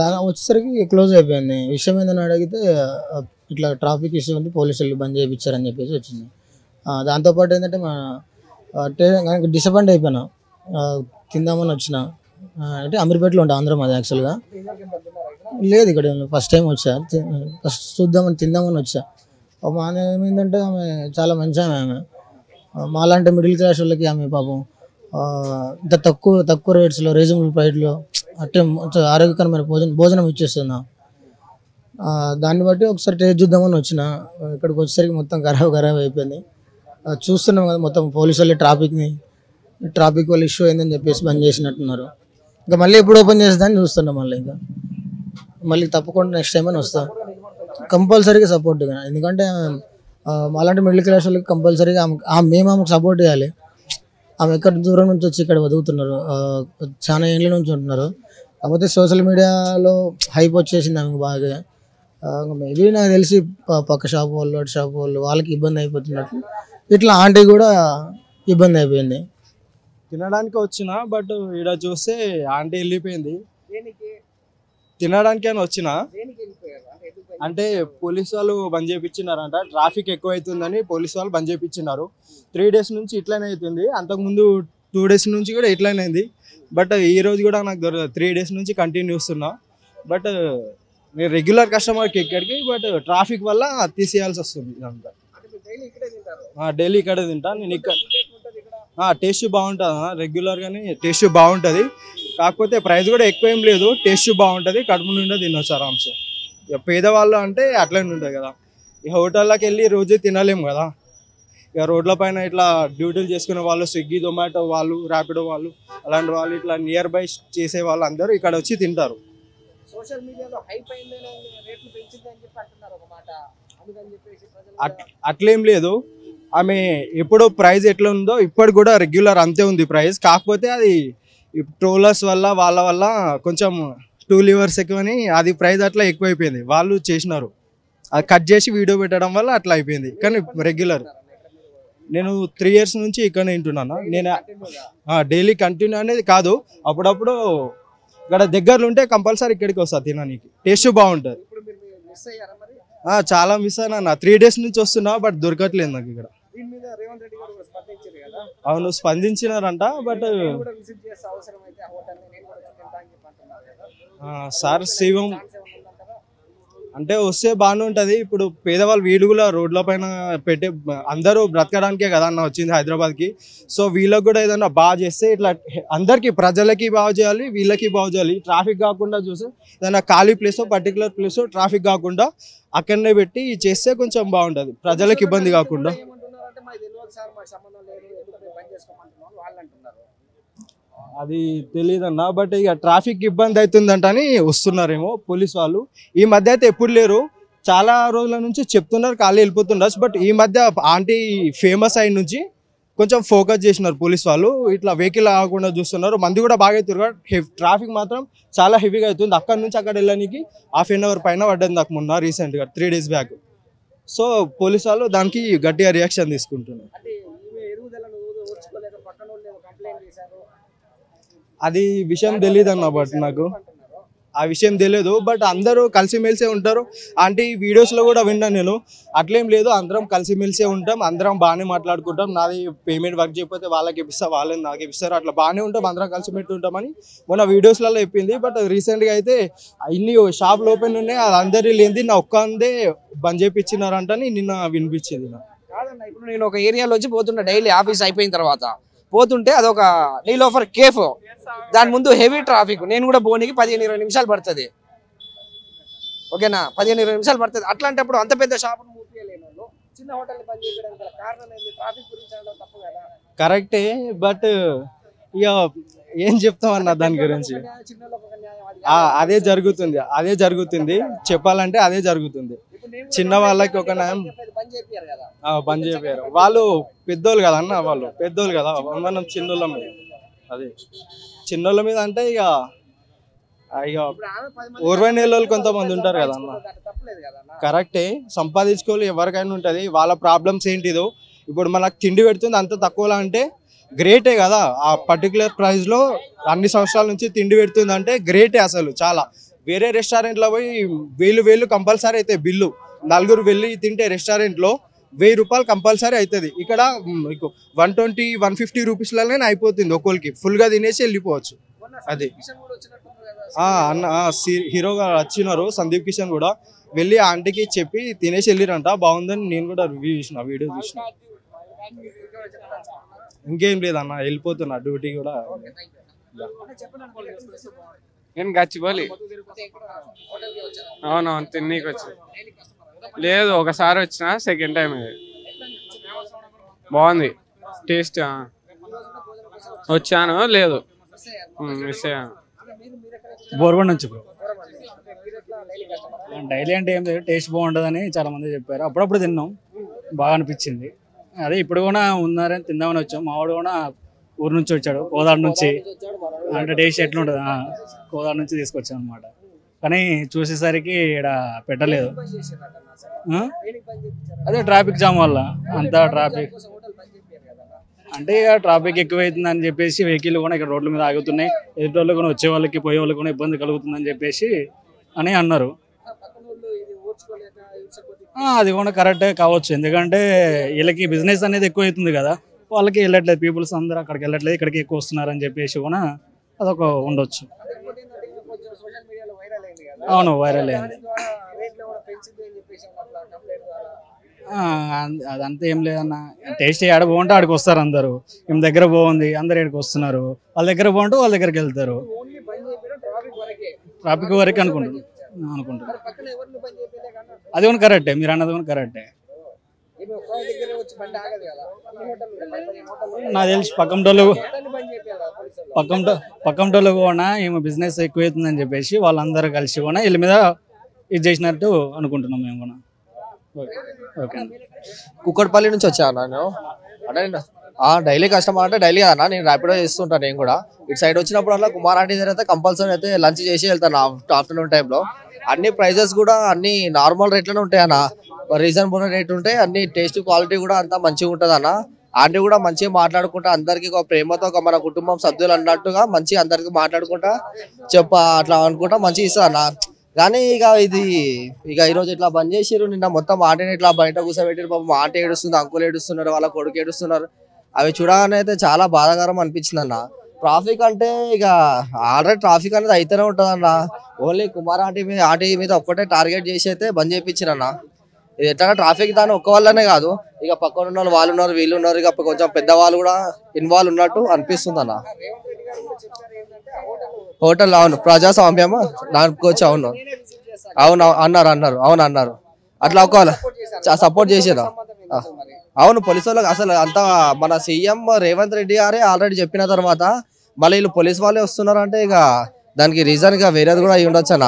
J: దాని వచ్చేసరికి క్లోజ్ అయిపోయింది. విషయం ఏందని అడిగితే ఇట్లా ట్రాఫిక్ ఇష్యూ ఉంది, పోలీసులు బంద్ చేయించారని చెప్పేసి వచ్చింది. దాంతోపాటు ఏంటంటే డిసప్పాయింట్ అయిపోయినా. తిందామని వచ్చిన, అంటే అమీర్పేటలో ఉంటా ఆంధ్ర మాది యాక్చువల్గా. లేదు ఇక్కడ ఫస్ట్ టైం వచ్చా, ఫస్ట్ తిందామని వచ్చా. ఆమె ఏమైందంటే ఆమె చాలా మంచి ఆమె మాలాంటి మిడిల్ క్లాస్ వాళ్ళకి ఆమె పాపం ఇంత తక్కువ రేట్స్లో రీజనబుల్ ప్రైస్లో అంటే ఆరోగ్యకరమైన భోజనం ఇచ్చేస్తున్నా. దాన్ని బట్టి ఒకసారి టేస్ట్ చూద్దామని వచ్చిన. ఇక్కడికి వచ్చేసరికి మొత్తం ఖరాబ్ అయిపోయింది. చూస్తున్నాం కదా మొత్తం పోలీసు వాళ్ళు ట్రాఫిక్ వాళ్ళు ఇష్యూ అయిందని చెప్పేసి బంద్ చేసినట్టున్నారు. ఇంకా మళ్ళీ ఎప్పుడు ఓపెన్ చేస్తుందని చూస్తున్నాం. మళ్ళీ తప్పకుండా నెక్స్ట్ టైం అని వస్తాం, కంపల్సరీగా సపోర్ట్. ఎందుకంటే అలాంటి మిడిల్ క్లాస్ వాళ్ళకి కంపల్సరీగా మేము ఆమెకు సపోర్ట్ చేయాలి. ఆమె ఎక్కడ దూరం నుంచి వచ్చి ఇక్కడ బతుకుతున్నారు, చాలా ఏళ్ళ నుంచి ఉంటున్నారు. కాకపోతే సోషల్ మీడియాలో హైప్ వచ్చేసింది ఆమెకు బాగా. మేబీ నాకు తెలిసి పక్క షాప్ వాళ్ళు అటు షాప్ వాళ్ళకి ఇబ్బంది అయిపోతున్నట్లు, ఇట్లా ఆంటీ కూడా ఇబ్బంది అయిపోయింది.
I: తినడానికి వచ్చిన, బట్ ఇక్కడ చూస్తే ఆంటీ వెళ్ళిపోయింది. తినడానికి అని వచ్చిన, అంటే పోలీసు వాళ్ళు బంద్ చేయించినారంట. ట్రాఫిక్ ఎక్కువ అవుతుందని పోలీసు వాళ్ళు బంద్ చేయించినారు. 3 days నుంచి ఇట్లానే అవుతుంది. అంతకుముందు 2 days నుంచి కూడా ఇట్లానే అయింది. బట్ ఈ రోజు కూడా నాకు 3 days నుంచి కంటిన్యూ చేస్తున్నా. బట్ నేను రెగ్యులర్ కస్టమర్కి ఇక్కడికి, బట్ ట్రాఫిక్ వల్ల తీసేయాల్సి వస్తుంది. ఇదంతా డైలీ ఇక్కడే తింటా నేను. ఇక్కడ టేస్ట్ బాగుంటుంది, రెగ్యులర్గానే టేస్ట్ బాగుంటుంది. కాకపోతే ప్రైస్ కూడా ఎక్కువ ఏం లేదు, టేస్ట్ బాగుంటుంది, కడుపు నిండా తినొచ్చు ఆరామ్సే. ఇక పేదవాళ్ళు అంటే అట్లనే ఉంటుంది కదా. ఈ హోటల్లోకి వెళ్ళి రోజు తినలేము కదా. ఇక రోడ్ల పైన ఇట్లా డ్యూటీలు చేసుకునే వాళ్ళు, స్విగ్గీ జొమాటో వాళ్ళు, ర్యాపిడో వాళ్ళు, అలాంటి వాళ్ళు ఇట్లా నియర్ బై చేసే వాళ్ళు అందరూ ఇక్కడ వచ్చి తింటారు.
C: సోషల్ మీడియాలో హైప్ అయిందని రేట్లు పెంచిందని చెప్పి అంటున్నారు ఒక మాట. అందుకని చెప్పేసి
I: అట్లేం లేదు. ఆమె ఎప్పుడో ప్రైస్ ఎట్లా ఉందో ఇప్పుడు కూడా రెగ్యులర్ అంతే ఉంది ప్రైస్. కాకపోతే అది ట్రోలర్స్ వల్ల వాళ్ళ వల్ల కొంచెం 2 livers ఎక్కువని అది ప్రైస్ అట్లా ఎక్కువైపోయింది. వాళ్ళు చేసినారు, అది కట్ చేసి వీడియో పెట్టడం వల్ల అట్లా అయిపోయింది. కానీ రెగ్యులర్ నేను 3 years నుంచి ఇక్కడనే వింటున్నాను. నేను డైలీ కంటిన్యూ అనేది కాదు, అప్పుడప్పుడు ఇక్కడ దగ్గరలో ఉంటే కంపల్సరీ ఇక్కడికి వస్తా తినడానికి. టేస్ట్ బాగుంటుంది. చాలా మిస్ అయినా 3 days నుంచి వస్తున్నా, బట్ దొరకట్లేదు నాకు ఇక్కడ. అవును స్పందించినారంట, బట్ సార్ శివం అంటే వస్తే బాగానే ఉంటుంది. ఇప్పుడు పేదవాళ్ళు వీళ్ళు కూడా రోడ్ల పైన పెట్టే అందరూ బ్రతకడానికే కదా అన్న వచ్చింది హైదరాబాద్కి. సో వీళ్ళకి కూడా ఏదైనా బాగా చేస్తే ఇట్లా అందరికీ ప్రజలకి బాగు చేయాలి, వీళ్ళకి బాగు చేయాలి. ట్రాఫిక్ కాకుండా చూస్తే ఏదైనా ఖాళీ ప్లేస్ పర్టికులర్ ప్లేస్ ట్రాఫిక్ కాకుండా అక్కడనే పెట్టి చేస్తే కొంచెం బాగుంటుంది, ప్రజలకు ఇబ్బంది కాకుండా. అది తెలియదన్నా, బట్ ఇక ట్రాఫిక్ ఇబ్బంది అవుతుందంట అని వస్తున్నారేమో పోలీస్ వాళ్ళు. ఈ మధ్య అయితే ఎప్పుడు లేరు, చాలా రోజుల నుంచి చెప్తున్నారు ఖాళీ వెళ్ళిపోతుండొచ్చు. బట్ ఈ మధ్య ఆంటీ ఫేమస్ అయిన నుంచి కొంచెం ఫోకస్ చేసినారు పోలీస్ వాళ్ళు. ఇట్లా వెహికల్ ఆగకుండా చూస్తున్నారు. మంది కూడా బాగా అవుతారు. ట్రాఫిక్ మాత్రం చాలా హెవీగా అవుతుంది. అక్కడ నుంచి అక్కడ వెళ్ళడానికి 1/2 hour పైన పడ్డది నాకు మొన్న రీసెంట్గా 3 days బ్యాక్. సో పోలీస్ వాళ్ళు దానికి గట్టిగా రియాక్షన్ తీసుకుంటున్నారు. అది విషయం తెలియదు అన్న, బట్ నాకు ఆ విషయం తెలియదు. బట్ అందరూ కలిసిమెలిసే ఉంటారు. అంటే ఈ వీడియోస్లో కూడా విన్నాను నేను. అట్లేం లేదు, అందరం కలిసిమెలిసే ఉంటాం, అందరం బాగానే మాట్లాడుకుంటాం. నాది పేమెంట్ వర్క్ చేయకపోతే వాళ్ళకి ఇప్పిస్తా, వాళ్ళని నాకు ఇప్పిస్తారు, అట్లా బాగానే ఉంటాం, అందరం కలిసి పెట్టుంటామని మొన్న వీడియోస్లలో చెప్పింది. బట్ రీసెంట్గా అయితే ఇన్ని షాపులు ఓపెన్ ఉన్నాయి, అది అందరి లేనిది నా ఒక్కందే బంద్ చేయించినారంటని నిన్న వినిపించింది.
C: కాదన్న, ఇప్పుడు నేను ఒక ఏరియాలోంచి పోతున్నా డైలీ ఆఫీస్ అయిపోయిన తర్వాత. పోతుంటే అదొక నీలోఫర్ కేఫ్, దాని ముందు హెవీ ట్రాఫిక్. నేను కూడా పోనీకి 15-20 నిమిషాలు పడుతుంది. ఓకేనా, 15-20 నిమిషాలు పడుతుంది. అట్లాంటప్పుడు అంత పెద్ద షాపును మూపియలేని వాళ్ళు చిన్న హోటల్ని బంద్ చేయడానికి కారణం ఏంటి? ట్రాఫిక్ గురించి అనడం తప్పు కదా.
I: కరెక్టే, బట్ ఇక ఏం చెప్తామన్నా దాని గురించి. అదే జరుగుతుంది చెప్పాలంటే అదే జరుగుతుంది. చిన్న వాళ్ళకి ఒక న్యాయం బంద్ చేయరు. వాళ్ళు పెద్దోళ్ళు కదా అన్న, వాళ్ళు పెద్దోళ్ళు కదా, మనం చిన్నోళ్ళ మీద. అదే చిన్నోళ్ళ మీద అంటే ఇక ఓర్వైన వాళ్ళు కొంతమంది ఉంటారు కదా అన్న. కరెక్టే, సంపాదించుకోవాలి ఎవరికైనా ఉంటుంది. వాళ్ళ ప్రాబ్లమ్స్ ఏంటిదో ఇప్పుడు మనకు తిండి పెడుతుంది అంత తక్కువలా అంటే గ్రేటే కదా. ఆ పర్టికులర్ ప్రైస్లో అన్ని సంవత్సరాల నుంచి తిండి పెడుతుంది అంటే గ్రేటే అసలు చాలా. వేరే రెస్టారెంట్లో పోయి 1000 కంపల్సరీ అవుతాయి బిల్లు. 4 వెళ్ళి తింటే రెస్టారెంట్లో 1000 రూపాయలు కంపల్సరీ అవుతుంది. ఇక్కడ మీకు 120-150 రూపీస్లలోనే అయిపోతుంది ఒక్కొక్కరికి. ఫుల్గా తినేసి వెళ్ళిపోవచ్చు. అది అన్న హీరోగా వచ్చినారు సందీప్ కిషన్ కూడా, వెళ్ళి ఆంటీకి చెప్పి తినేసి వెళ్ళిరంట. బాగుందని నేను కూడా రివ్యూ చూసిన, వీడియో చూసిన. ఇంకేం లేదన్న, వెళ్ళిపోతున్నా డ్యూటీ కూడా.
K: నేను గచ్చిపోలి. అవునవును, తిన్నీకి వచ్చి లేదు, ఒకసారి వచ్చిన, సెకండ్ టైం ఇది. బాగుంది టేస్ట్. వచ్చాను, లేదు మిస్ అయ్యాను.
L: బోర్గొండ నుంచి డైలీ అంటే ఏం లేదు, టేస్ట్ బాగుంటుందని చాలా మంది చెప్పారు. అప్పుడప్పుడు తిన్నాం, బాగా అనిపించింది. అదే ఇప్పుడు కూడా ఉన్నారని తిందామని వచ్చాం. మావాడు కూడా ఊరు నుంచి వచ్చాడు, కోదాడ నుంచి. అంటే టేస్ట్ ఎట్లుంటుంది, కోదాడ నుంచి తీసుకొచ్చాం అనమాట. కానీ చూసేసరికి ఇక్కడ పెట్టలేదు. అదే ట్రాఫిక్ జామ్ వల్ల. అంతా ట్రాఫిక్ అంటే ఇక ట్రాఫిక్ ఎక్కువైతుందని చెప్పేసి వెహికల్ కూడా ఇక్కడ రోడ్ల మీద ఆగుతున్నాయి. ఎదుటి కూడా వచ్చే వాళ్ళకి పోయే వాళ్ళకి కూడా ఇబ్బంది కలుగుతుందని చెప్పేసి అని అన్నారు. అది కూడా కరెక్టే కావచ్చు, ఎందుకంటే వీళ్ళకి బిజినెస్ అనేది ఎక్కువ అవుతుంది కదా, వాళ్ళకి వెళ్ళట్లేదు. పీపుల్స్ అందరూ అక్కడికి వెళ్ళట్లేదు, ఇక్కడికి ఎక్కువ వస్తున్నారని చెప్పేసి కూడా అదొక ఉండొచ్చు. అవును, వైరల్ అయింది. అదంతా ఏం లేదన్న, టేస్ట్ ఆడ బాగుంటే ఆడికి వస్తారు అందరూ. ఈమె దగ్గర బాగుంది, అందరు ఇక్కడికి వస్తున్నారు. వాళ్ళ దగ్గర బాగుంటే వాళ్ళ దగ్గరికి వెళ్తారు. ట్రాఫిక్ వరకు అనుకుంటున్నాను. అది కూడా కరెక్టే, మీరు అన్నది కూడా కరెక్టే. నాకు తెలిసి పక్కంటోళ్ళు కూడా ఏమో బిజినెస్ ఎక్కువ అవుతుందని చెప్పేసి వాళ్ళందరూ కలిసి కూడా వీళ్ళ మీద ఇది చేసినట్టు అనుకుంటున్నాం మేము కూడా. ఓకే,
M: కుక్కడపల్లి నుంచి వచ్చాను నేను. అంటే డైలీ కస్టమర్ అంటే డైలీ అన్న, నేను ర్యాపిడో చేస్తుంటాను నేను కూడా. ఇటు సైడ్ వచ్చినప్పుడు అలా కుమార్ ఆంటీ దగ్గర అయితే కంపల్సరీ అయితే లంచ్ చేసి వెళ్తాను ఆఫ్టర్నూన్ టైంలో. అన్ని ప్రైజెస్ కూడా అన్ని నార్మల్ రేట్లోనే ఉంటాయి అన్న, రీజనబుల్ రేట్ ఉంటాయి. అన్ని టేస్ట్ క్వాలిటీ కూడా అంతా మంచిగా ఉంటుంది అన్న. ఆంటీ కూడా మంచిగా మాట్లాడుకుంటా అందరికి ఒక ప్రేమతో ఒక మన కుటుంబం సభ్యులు అన్నట్టుగా మంచిగా అందరికి మాట్లాడుకుంటా అట్లా అనుకుంటా మంచిగా ఇస్తా అన్న. కానీ ఇక ఈరోజు ఇట్లా బంద్ చేసిరు. నిన్న మొత్తం ఆంటీని ఇట్లా బయట కూర్చోబెట్టారు. పాపం ఆంటీ ఏడుస్తుంది, అంకులు ఏడుస్తున్నారు, వాళ్ళ కొడుకు ఏడుస్తున్నారు. అవి చూడగానే అయితే చాలా బాధాకరం అనిపించింది అన్న. ట్రాఫిక్ అంటే ఇక ఆల్రెడీ ట్రాఫిక్ అనేది అయితేనే ఉంటుంది అన్న. ఓన్లీ కుమార్ ఆంటీ మీద ఒక్కటే టార్గెట్ చేసి అయితే బంద్ చేయించారు అన్న. ఇది ఎట్లా ట్రాఫిక్ దాని ఒక్క వల్లనే కాదు, ఇక పక్కన ఉన్న వాళ్ళు ఉన్నారు, వీళ్ళు ఉన్నారు, ఇక కొంచెం పెద్దవాళ్ళు కూడా ఇన్వాల్వ్ ఉన్నట్టు అనిపిస్తుంది అన్న. హోటల్ అవును ప్రజాస్వామ్యం నడుపుకోవచ్చు. అవును అన్నారు అట్లా ఒక సపోర్ట్ చేసారు. అవును పోలీసు వాళ్ళకి అసలు అంతా మన సీఎం రేవంత్ రెడ్డి గారే ఆల్రెడీ చెప్పిన తర్వాత మళ్ళీ వీళ్ళు పోలీసు వాళ్ళే వస్తున్నారు అంటే ఇక దానికి రీజన్ గా వేరేది కూడా అయి ఉండొచ్చు అన్న.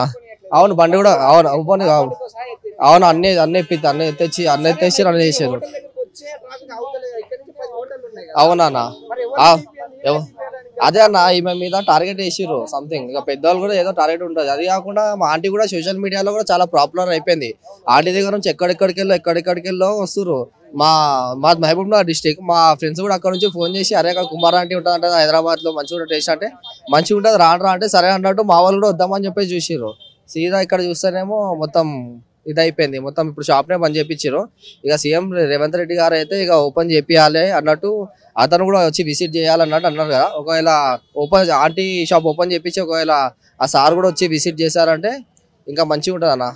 M: అవును బండి కూడా అవును అన్ని ఎత్తేసి అన్ని చేశారు. అవునా అదే అన్న ఈమె మీద టార్గెట్ వేసిర్రు సంథింగ్. ఇక పెద్దవాళ్ళు కూడా ఏదో టార్గెట్ ఉంటుంది. అది కాకుండా మా ఆంటీ కూడా సోషల్ మీడియాలో కూడా చాలా పాపులర్ అయిపోయింది. ఆంటీ దగ్గర నుంచి ఎక్కడికెళ్ళో వస్తుర్రు. మా మహబూబ్ నగర్ డిస్టిక్ మా ఫ్రెండ్స్ కూడా అక్కడ నుంచి ఫోన్ చేసి అరే అక్కడ కుమార్ ఆంటీ ఉంటుంది అంటే హైదరాబాద్ లో మంచిగా టేస్ట్ అంటే మంచిగా ఉంటుంది రా అంటే సరే అన్నట్టు మా వాళ్ళు కూడా వద్దామని చెప్పేసి చూసిర్రు. సీదా ఇక్కడ చూస్తేనేమో మొత్తం ఇదైపోయింది. మొత్తం ఇప్పుడు షాప్నే బంద్ చేయించారు. ఇక సీఎం రేవంత్ రెడ్డి గారు అయితే ఇక ఓపెన్ చేపియాలి అన్నట్టు అతను కూడా వచ్చి విజిట్ చేయాలన్నట్టు అన్నారు కదా. ఒకవేళ ఆంటీ షాప్ ఓపెన్ చేపించి ఒకవేళ ఆ సార్ కూడా వచ్చి విజిట్ చేశారంటే ఇంకా మంచిగా ఉంటుంది అన్న.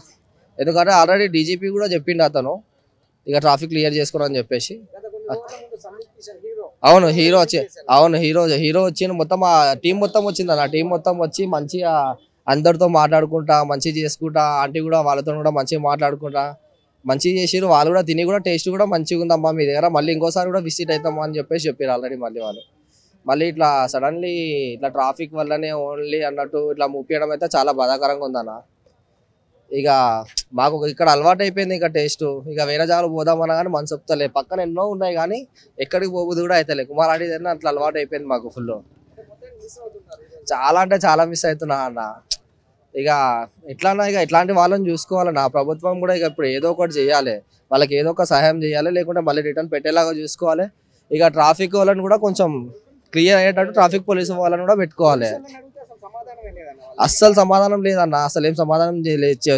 M: ఎందుకంటే ఆల్రెడీ డీజీపీ కూడా చెప్పిండు అతను ఇక ట్రాఫిక్ క్లియర్ చేసుకోరని చెప్పేసి. అవును హీరో వచ్చి మొత్తం ఆ టీం మొత్తం వచ్చింది అన్న. టీం మొత్తం వచ్చి మంచిగా అందరితో మాట్లాడుకుంటా మంచిగా చేసుకుంటా ఆంటీ కూడా వాళ్ళతో కూడా మంచిగా మాట్లాడుకుంటా మంచిగా చేసిరు. వాళ్ళు కూడా తిని కూడా టేస్ట్ కూడా మంచిగా ఉందమ్మా మీ దగ్గర, మళ్ళీ ఇంకోసారి కూడా విజిట్ అవుతామా అని చెప్పేసి చెప్పారు ఆల్రెడీ. మళ్ళీ ఇట్లా సడన్లీ ఇట్లా ట్రాఫిక్ వల్లనే ఓన్లీ అన్నట్టు ఇట్లా మూపియడం అయితే చాలా బాధాకరంగా ఉందన్న. ఇక మాకు ఇక్కడ అలవాటు అయిపోయింది ఇక టేస్ట్. ఇక వేరే జాగాలు పోదామన్నా కానీ మనసు చెప్తలే, పక్కన ఎన్నో ఉన్నాయి కానీ ఎక్కడికి పోబుద్ది కూడా అవుతలే. కుమార్ ఆంటీ దగ్గర అట్లా అలవాటు అయిపోయింది మాకు ఫుల్. చాలా అంటే చాలా మిస్ అవుతున్నా అన్న. ఇక ఎట్లన్నా ఇక ఇట్లాంటి వాళ్ళని చూసుకోవాలన్నా. ప్రభుత్వం కూడా ఇక ఇప్పుడు ఏదో ఒకటి చేయాలి, వాళ్ళకి ఏదో ఒక సహాయం చేయాలి, లేకుంటే మళ్ళీ రిటర్న్ పెట్టేలాగా చూసుకోవాలి. ఇక ట్రాఫిక్ వాళ్ళని కూడా కొంచెం క్లియర్ అయ్యేటట్టు ట్రాఫిక్ పోలీసు వాళ్ళని కూడా పెట్టుకోవాలి. అస్సలు సమాధానం లేదన్న, అసలు ఏం సమాధానం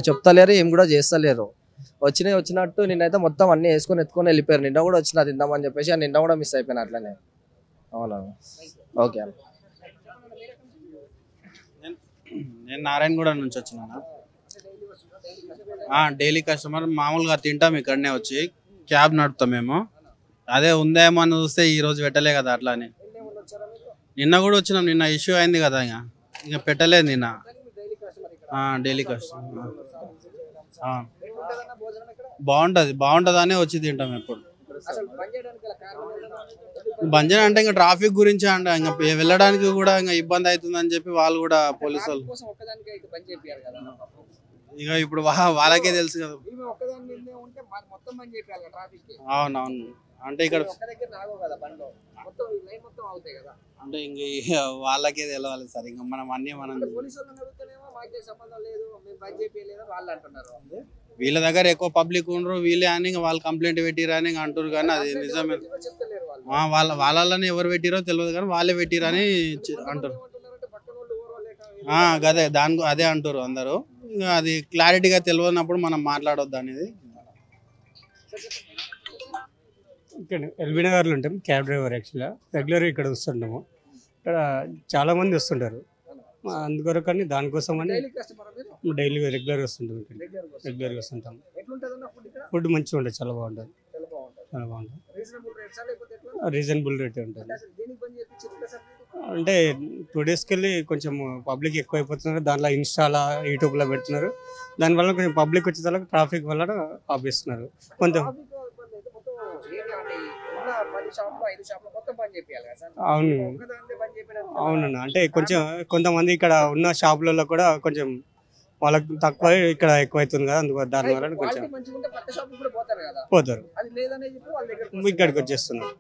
M: చెప్తలేరు, ఏం కూడా చేస్తలేరు. వచ్చినట్టు నిన్నైతే మొత్తం అన్ని ఎత్తుకొని వెళ్ళిపోయారు. నిన్న కూడా వచ్చిన తిందామని చెప్పేసి నిన్న కూడా మిస్ అయిపోయినా అట్లనే. అవునా ఓకే.
N: నేను నారాయణగూడ నుంచి వచ్చినా. డైలీ కస్టమర్, మామూలుగా తింటాం ఇక్కడనే వచ్చి, క్యాబ్ నడుపుతాం మేము. అదే ఉందేమో అని చూస్తే ఈ రోజు పెట్టలే కదా అట్లా అని. నిన్న కూడా వచ్చినాం, నిన్న ఇష్యూ అయింది కదా, ఇక పెట్టలేదు నిన్న. డైలీ కస్టమర్ బాగుంటుంది అని వచ్చి తింటాం ఎప్పుడు. బంద్ చేయడం అంటే ఇంకా ట్రాఫిక్ గురించి అంటే ఇంకా వెళ్ళడానికి కూడా ఇంకా ఇబ్బంది అవుతుందని చెప్పి వాళ్ళు కూడా పోలీసు వాళ్ళు ఇక ఇప్పుడు వాళ్ళకే తెలుసు కదా. అవునవును అంటే ఇక్కడ అంటే ఇంక వాళ్ళకే తెలవాలి సార్. ఇంకా మనం వీళ్ళ దగ్గర ఎక్కువ పబ్లిక్ ఉండరు, వీళ్ళే అని వాళ్ళు కంప్లైంట్ పెట్టిరా అని అంటారు. కానీ అది నిజమే, వాళ్ళని ఎవరు పెట్టిరో తెలియదు కానీ వాళ్ళే పెట్టిరని అంటారు. అదే అంటారు అందరూ. ఇంకా అది క్లారిటీగా తెలియనప్పుడు మనం మాట్లాడొద్దు అనేది.
O: ఇక్కడ ఎల్బీ నగర్లో ఉంటాం, క్యాబ్ డ్రైవర్. యాక్చువల్గా రెగ్యులర్గా ఇక్కడ వస్తుంటాము. ఇక్కడ చాలామంది వస్తుంటారు, అందుకొరకని దానికోసమని డైలీ రెగ్యులర్గా వస్తుంటాం. రెగ్యులర్గా వస్తుంటాం. ఫుడ్ మంచిగా ఉంటుంది, చాలా బాగుంటుంది. చాలా బాగుంటుంది, రీజనబుల్ రేట్ ఉంటుంది. అంటే 2 daysకి వెళ్ళి కొంచెం పబ్లిక్ ఎక్కువ అయిపోతున్నారు. దాంట్లో ఇన్స్టాలో యూట్యూబ్లో పెడుతున్నారు. దానివల్ల కొంచెం పబ్లిక్ వచ్చేసరికి ట్రాఫిక్ వల్ల ఆపేస్తున్నారు కొంచెం. అవును అవునన్న, అంటే కొంచెం కొంతమంది ఇక్కడ ఉన్న షాపులలో కూడా కొంచెం వాళ్ళకి తక్కువ, ఇక్కడ ఎక్కువ అవుతుంది కదా, అందుకు దానివల్ల కొంచెం పోతారు, ఇక్కడికి వచ్చేస్తున్నారు.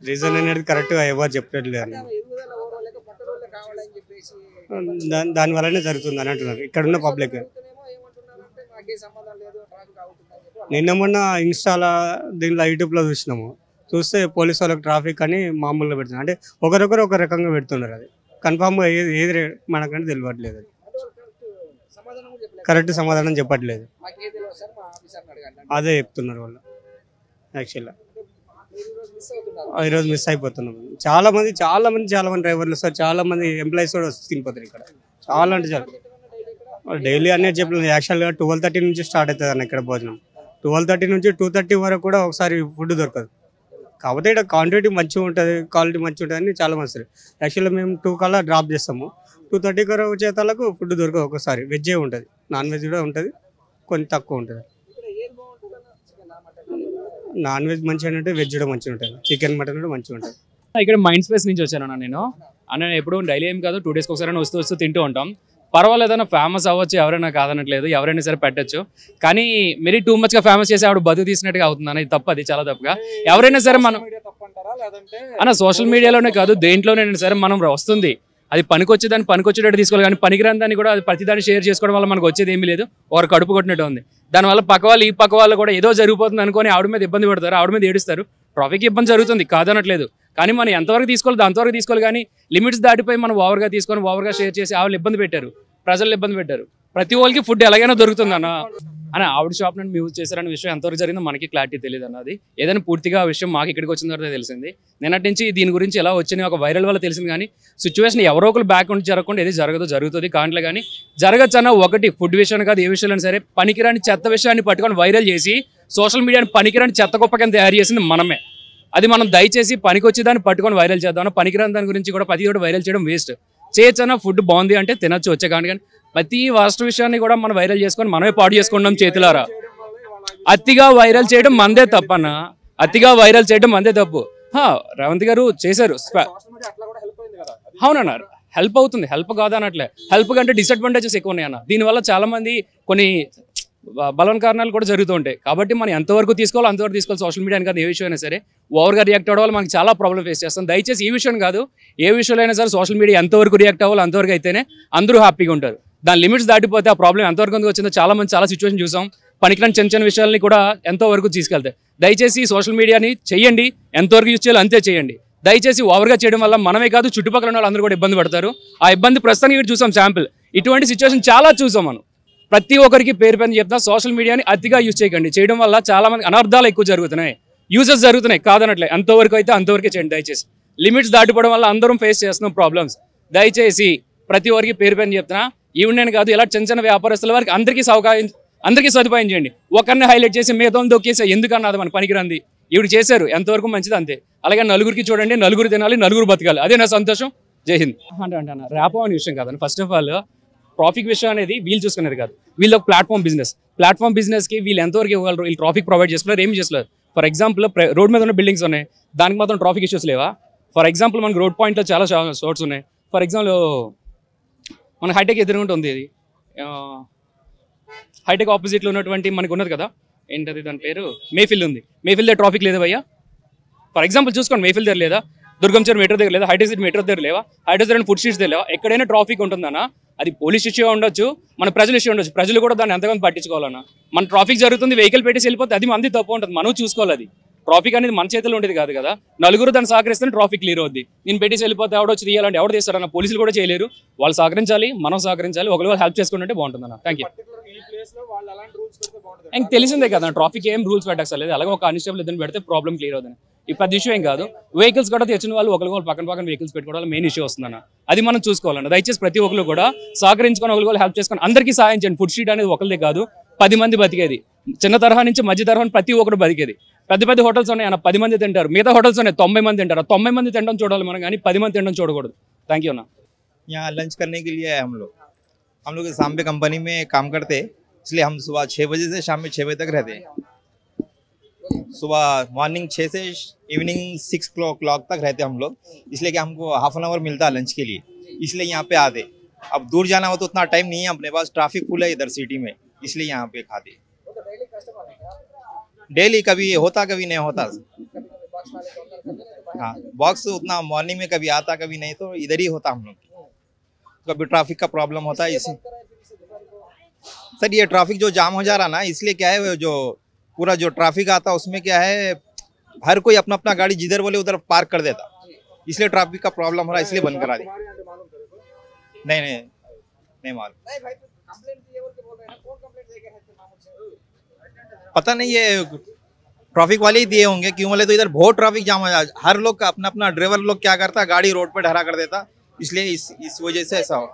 O: రీజన్ అనేది కరెక్ట్గా ఎవరు చెప్పట్లేదు.
C: కావాలని చెప్పేసి
O: దాని వల్లనే జరుగుతుంది అని అంటున్నారు ఇక్కడ ఉన్న పబ్లిక్.
C: నాకే సంబంధం లేదు ట్రాఫిక్ అవుతుందని చెప్పి
O: నిన్న మొన్న ఇన్స్టాలో దీనిలో యూట్యూబ్లో చూసినాము. చూస్తే పోలీసు వాళ్ళకి ట్రాఫిక్ అని మామూలుగా పెడుతున్నారు. అంటే ఒకరొకరు ఒక రకంగా పెడుతున్నారు. అది కన్ఫామ్గా ఏది మనకంటే తెలియట్లేదు. అది కరెక్ట్ సమాధానం చెప్పట్లేదు. అదే చెప్తున్నారు వాళ్ళు. యాక్చువల్గా ఈరోజు మిస్ అయిపోతున్నాం. చాలా మంది డ్రైవర్లు వస్తారు, చాలా మంది ఎంప్లాయీస్ కూడా వస్తే తినిపోతారు ఇక్కడ. చాలా అంటే చాలా డైలీ అనేది చెప్పలేదు. యాక్చువల్గా 12:30 నుంచి స్టార్ట్ అవుతుంది అన్న ఇక్కడ భోజనం. 12:30 నుంచి 2:30 వరకు కూడా ఒకసారి ఫుడ్ దొరకదు. కాకపోతే ఇక్కడ క్వాంటిటీ మంచిగా ఉంటుంది, క్వాలిటీ మంచిగా ఉంటుంది అని చాలా మంది వస్తారు. యాక్చువల్గా మేము 2 కల్లా డ్రాప్ చేస్తాము. 2:30 వచ్చేతాలకు ఫుడ్ దొరకదు. ఒకసారి వెజ్జే ఉంటుంది, నాన్ వెజ్ కూడా ఉంటుంది, కొంచెం తక్కువ ఉంటుంది. నాన్ వెజ్ మంచిగా ఉంటుంది, వెజ్ కూడా మంచిగా ఉంటుంది, చికెన్ మటన్ కూడా మంచిగా ఉంటుంది.
P: ఇక్కడ మైండ్ స్పేస్ నుంచి వచ్చాను నేను. అన్న ఎప్పుడు డైలీ ఏం కాదు, 2 డేస్కి ఒకసారి వస్తూ తింటూ ఉంటాం. పర్వాలేదన్నా ఫేమస్ అవ్వచ్చు, ఎవరైనా కాదనట్లేదు, ఎవరైనా సరే పెట్టచ్చు. కానీ మరీ టూ మచ్గా ఫేమస్ చేసి ఆవిడ బతుకు తీసినట్టుగా అవుతుంది అన్న. ఇది తప్పు, అది చాలా తప్పుగా. ఎవరైనా సరే మనం అన్న సోషల్ మీడియాలోనే కాదు దేంట్లోనైనా సరే మనం వస్తుంది అది పనికొచ్చేదాన్ని పనికొచ్చేటట్టు తీసుకోవాలి. కానీ పనికిరాని దాన్ని కూడా అది ప్రతిదాన్ని షేర్ చేసుకోవడం వల్ల మనకు వచ్చేది ఏమీ లేదు, ఒకరు కడుపు కొట్టినట్టు ఉంది. దానివల్ల పక్క వాళ్ళు ఈ పక్క వాళ్ళు కూడా ఏదో జరిగిపోతుంది అనుకొని ఆవిడ మీద ఇబ్బంది పడతారు, ఆవిడ మీద ఏడుస్తారు. ట్రాఫిక్ ఇబ్బంది జరుగుతుంది కాదనట్లేదు, కానీ మనం ఎంతవరకు తీసుకోవాలి అంతవరకు తీసుకోవాలి. కానీ లిమిట్స్ దాటిపోయి మనం ఓవర్గా తీసుకొని ఓవర్గా షేర్ చేసి ఆవిడ ఇబ్బంది పెట్టారు, ప్రజలు ఇబ్బంది పెట్టారు. ప్రతి వాళ్ళకి ఫుడ్ ఎలాగైనా దొరుకుతుంది అన్న. ఆవిడ షాప్ నుండి యూజ్ చేశారనే విషయం ఎంతవరకు జరిగిందో మనకి క్లారిటీ తెలియదు అన్నది. ఏదైనా పూర్తిగా ఆ విషయం మాకు ఇక్కడికి వచ్చిన తర్వాత తెలిసింది. నిన్నటి నుంచి దీని గురించి ఎలా వచ్చినాయి ఒక వైరల్ వల్ల తెలిసింది. కానీ సిచ్యువేషన్ ఎవరో ఒకరు బ్యాక్ ఉండి జరగకుండా ఏది జరుగుతుంది కాంట్లే. కానీ జరగచ్చు అన్న ఒకటి ఫుడ్ విషయాన్ని కాదు, ఏ విషయాన్ని సరే పనికిరాని చెత్త విషయాన్ని పట్టుకొని వైరల్ చేసి సోషల్ మీడియాని పనికిరాని చెత్త గొప్పగా తయారు చేసింది మనమే. అది మనం దయచేసి పనికొచ్చేదాన్ని పట్టుకొని వైరల్ చేద్దాం. పనికిరాని దాని గురించి కూడా ప్రతి ఒక్కటి వైరల్ చేయడం వేస్ట్. చేయొచ్చన్న ఫుడ్ బాగుంది అంటే తినచ్చు వచ్చే. కానీ ప్రతి వాస్ట్ విషయాన్ని కూడా మనం వైరల్ చేసుకొని మనమే పాడు చేసుకుంటాం చేతులారా. అతిగా వైరల్ చేయడం మందే తప్పన్న, అతిగా వైరల్ చేయడం మందే తప్పు. రేవంత్ గారు చేశారు, అవునన్న హెల్ప్ అవుతుంది, హెల్ప్ కాదనట్లే. హెల్ప్ కంటే డిసడ్వాంటేజెస్ ఎక్కువ ఉన్నాయన్న. దీనివల్ల చాలా మంది కొన్ని బలవన్ కారణాలు కూడా జరుగుతూ ఉంటాయి. కాబట్టి మనం ఎంతవరకు తీసుకోవాలో అంతవరకు తీసుకోవాలి. సోషల్ మీడియాని కాదు ఏ విషయం అయినా సరే ఓవర్గా రియాక్ట్ అవ్వడం వల్ల మనకి చాలా ప్రాబ్లం ఫేస్ చేస్తాం. దయచేసి ఈ విషయం కాదు ఏ విషయంలో అయినా సరే సోషల్ మీడియా ఎంతవరకు రియాక్ట్ అవ్వాలో అంతవరకు అయితేనే అందరూ హ్యాపీగా ఉంటారు. దాని లిమిట్స్ దాటిపోతే ఆ ప్రాబ్లం ఎంతవరకు వచ్చిందో చాలా మంది చాలా సిచ్యువేషన్ చూసాం. పనికిరాని చిన్న విషయాలని కూడా ఎంతవరకు తీసుకెళ్తాయి. దయచేసి సోషల్ మీడియాని చేయండి, ఎంతవరకు యూజ్ చేయాలో అంతే చేయండి. దయచేసి ఓవర్గా చేయడం వల్ల మనమే కాదు చుట్టుపక్కల ఉన్న వాళ్ళందరూ కూడా ఇబ్బంది పడతారు. ఆ ఇబ్బంది ప్రస్తుతానికి చూసాం శాంపిల్. ఇటువంటి సిచ్యువేషన్ చాలా చూసాం మనం. ప్రతి ఒక్కరికి పేరు పైన చెప్తా సోషల్ మీడియాని అతిగా యూజ్ చేయకండి. చేయడం వల్ల చాలా మంది అనర్థాలు ఎక్కువ జరుగుతున్నాయి, యూజెస్ జరుగుతున్నాయి కాదనట్లే. ఎంతవరకు అయితే అంతవరకే చేయండి దయచేసి. లిమిట్స్ దాటిపోవడం వల్ల అందరం ఫేస్ చేస్తున్నాం ప్రాబ్లమ్స్. దయచేసి ప్రతి ఒక్కరికి పేరు పైన చెప్తున్నా, ఈవిడని కాదు ఇలా చిన్న వ్యాపారస్తుల వారికి అందరికీ సదుపాయం చేయండి. ఒకరిని హైలైట్ చేసి మిగతా దొక్కేసి ఎందుకన్నా అది మన పనికిరంది. ఈవిడ చేశారు ఎంతవరకు మంచిది అంతే. అలాగే నలుగురికి చూడండి, నలుగురు తినాలి, నలుగురు బతకాలి, అదే నా సంతోషం. జై హింద్. అంటే ర్యాపో అనే విషయం కాదండి. ఫస్ట్ ఆఫ్ ఆల్ ట్రాఫిక్ విషయం అనేది వీళ్ళు చూసుకునేది కాదు. వీళ్ళు ఒక ప్లాట్ఫామ్ బిజినెస్కి వీళ్ళు ఎంతవరకు ఇవ్వగలరు. వీళ్ళు ట్రాఫిక్ ప్రొవైడ్ చేసుకోలేరు, ఏమి చేసుకోలేరు. ఫర్ ఎగ్జాంపుల్ రోడ్ మీద ఉన్న బిల్డింగ్స్ ఉన్నాయి, దానికి మాత్రం ట్రాఫిక్ ఇష్యూస్ లేవా? ఫర్ ఎగ్జాంపుల్ మనకు రోడ్ పాయింట్లో చాలా షార్ట్స్ ఉన్నాయి. ఫర్ ఎగ్జాంపుల్ మన హైటెక్ ఎదురుగుంటూ ఉంది, ఇది హైటెక్ ఆపోజిట్లో ఉన్నటువంటి మనకు ఉన్నది కదా, ఏంటది దాని పేరు, మేఫిల్ ఉంది. మేఫిల్ దగ్గర ట్రాఫిక్ లేదు భయ్యా. ఫర్ ఎగ్జాంపుల్ చూసుకోండి, మేఫిల్ దగ్గర లేదా, దుర్గం చెరువు మెట్రో దగ్గర లేదా, హైటెక్ సిటీ మెట్రో దగ్గర లేవా, హైటెక్ దగ్గర ఫుడ్ స్ట్రీట్స్ దగ్గర లేవా? ఎక్కడైనా ట్రాఫిక్ ఉంటుందన్నా. అది పోలీస్ ఇష్యూ ఉండొచ్చు, మన ప్రజల ఇష్యూ ఉండొచ్చు. ప్రజలు కూడా దాన్ని ఎంతగానో పట్టించుకోవాలన్నా. మన ట్రాఫిక్ జరుగుతుంది, వెహికల్ పెట్టేసి వెళ్ళిపోతే అది మంది తప్పు ఉంటుంది, మనం చూసుకోవాలి. అది ట్రాఫిక్ అనేది మన చేతిలో ఉండేది కాదు కదా. నలుగురు దాన్ని సహకరిస్తే ట్రాఫిక్ క్లియర్ అవుద్ది. నేను పెట్టేసి వెళ్ళిపోతే ఎవడొచ్చి తీయాలంటే ఎవరు తీస్తారన్న, పోలీసులు కూడా చేయలేరు. వాళ్ళు సహకరించాలి, మనం సహకరించాలి, ఒకరు హెల్ప్ చేసుకుంటే బాగుంటుంది అన్న. Thank you. ఇంక తెలిసిందే కదా ట్రాఫిక్ ఏం రూల్స్ పెట్టక్కర్లేదు. అలాగే ఒక కానిస్టేబుల్ ఇద్దరు పెడితే ప్రాబ్లం క్లియర్ అవుతుంది. ఈ పెద్ద ఇష్యూ ఏం కాదు. వెహికల్స్ కూడా తెచ్చిన వాళ్ళు ఒకరు పక్కన వెహికల్స్ పెట్టుకోవడం మెయిన్ ఇష్యూ వస్తుందన్న. అది మనం చూసుకోవాలన్న. దయచేసి ప్రతి ఒక్కరు కూడా సహకరించుకొని ఒకరు హెల్ప్ చేసుకొని అందరికీ సహాయం చేయండి. ఫుడ్ స్ట్రీట్ అనేది ఒకరిదే కాదు, 10 మంది బతికేది. చిన్న తరహా నుంచి మధ్య తరహా ప్రతి ఒక్కరు బతికేది. పెద్ద హోటల్స్ ఉన్నాయి అన్న, 10 మంది తింటారు. మిగతా హోటల్స్ ఉన్నాయి 90 మంది తింటారు. 90 మంది తినడం చూడాలి మనం, కానీ 10 మంది తినడం చూడకూడదు. థ్యాంక్ యూ అన్న.
Q: यहाँ लंच करने के लिए आए हम लोग सांबे कंपनी में काम करते हैं, इसलिए हम सुबह 6 बजे से शाम में 6 बजे तक रहते हैं. सुबह मॉर्निंग 6 से इवनिंग 6 o'clock तक रहते हैं हम लोग, इसलिए कि हमको हाफ एन आवर मिलता है लंच के लिए, इसलिए यहाँ पे आते. अब दूर जाना हो तो उतना टाइम नहीं है अपने पास, ट्रैफिक फुल है इधर सिटी में, इसलिए यहाँ पे खाते. डेली कभी होता कभी नहीं होता. हाँ, बॉक्स उतना मॉर्निंग में कभी आता कभी नहीं, तो इधर ही होता हम लोग. कभी ट्रैफिक का प्रॉब्लम होता है इसी सर ये ट्रैफिक जो जाम हो जा रहा ना इसलिए क्या है जो पूरा जो ट्रैफिक आता है उसमें क्या है हर कोई अपना अपना गाड़ी जिधर बोले उधर पार्क कर देता इसलिए ट्रैफिक का प्रॉब्लम हो रहा है इसलिए बंद करा दी नहीं मालूम पता नहीं ये ट्रैफिक वाले ही दिए होंगे क्यों बोले तो इधर बहुत ट्रैफिक जाम हो जाता हर लोग का अपना अपना ड्राइवर लोग क्या करता गाड़ी रोड पे ठहरा कर देता इसलिए इस वजह से ऐसा हो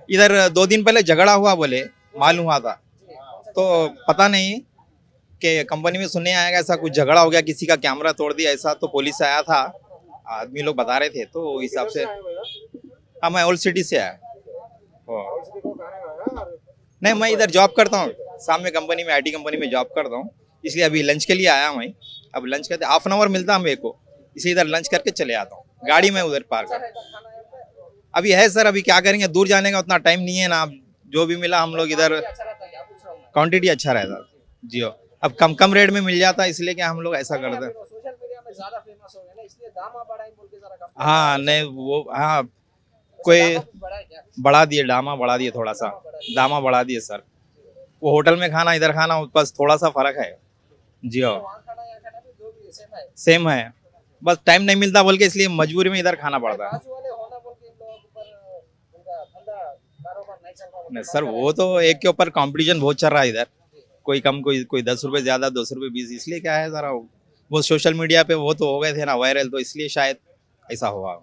Q: इधर 2 दिन पहले झगड़ा हुआ बोले मालूम हुआ था तो पता नहीं कि कंपनी में सुनने आएगा ऐसा कुछ झगड़ा हो गया किसी का कैमरा तोड़ दिया ऐसा तो पुलिस आया था आदमी लोग बता रहे थे तो हिसाब से हाँ मैं ओल्ड सिटी से आया नहीं मैं इधर जॉब करता हूँ सामने कंपनी में IT कंपनी में जॉब करता हूँ इसलिए अभी लंच के लिए आया मैं अब लंच करते हाफ एन आवर मिलता है मेरे को इसलिए इधर लंच करके चले आता हूँ गाड़ी में उधर पार्क कर अभी है सर अभी क्या करेंगे दूर जाने का उतना टाइम नहीं है ना जो भी मिला हम लोग इधर क्वांटिटी अच्छा रहता जी हो अब कम रेट में मिल जाता इसलिए क्या हम लोग ऐसा करते हैं हाँ नहीं वो हाँ कोई बढ़ा दिए दामा बढ़ा दिए थोड़ा सा दामा बढ़ा दिए सर वो होटल में खाना इधर खाना बस थोड़ा सा फर्क है जी हाँ सेम है बस टाइम नहीं मिलता बोल के इसलिए मजबूरी में इधर खाना पड़ता है नहीं सर वो तो एक के ऊपर कंपटीशन बहुत चल रहा है इधर कोई कम कोई 10 रुपए ज्यादा 2 रुपए 20 इसलिए क्या है जरा वो सोशल मीडिया पे वो तो हो गए थे ना वायरल तो इसलिए शायद ऐसा हुआ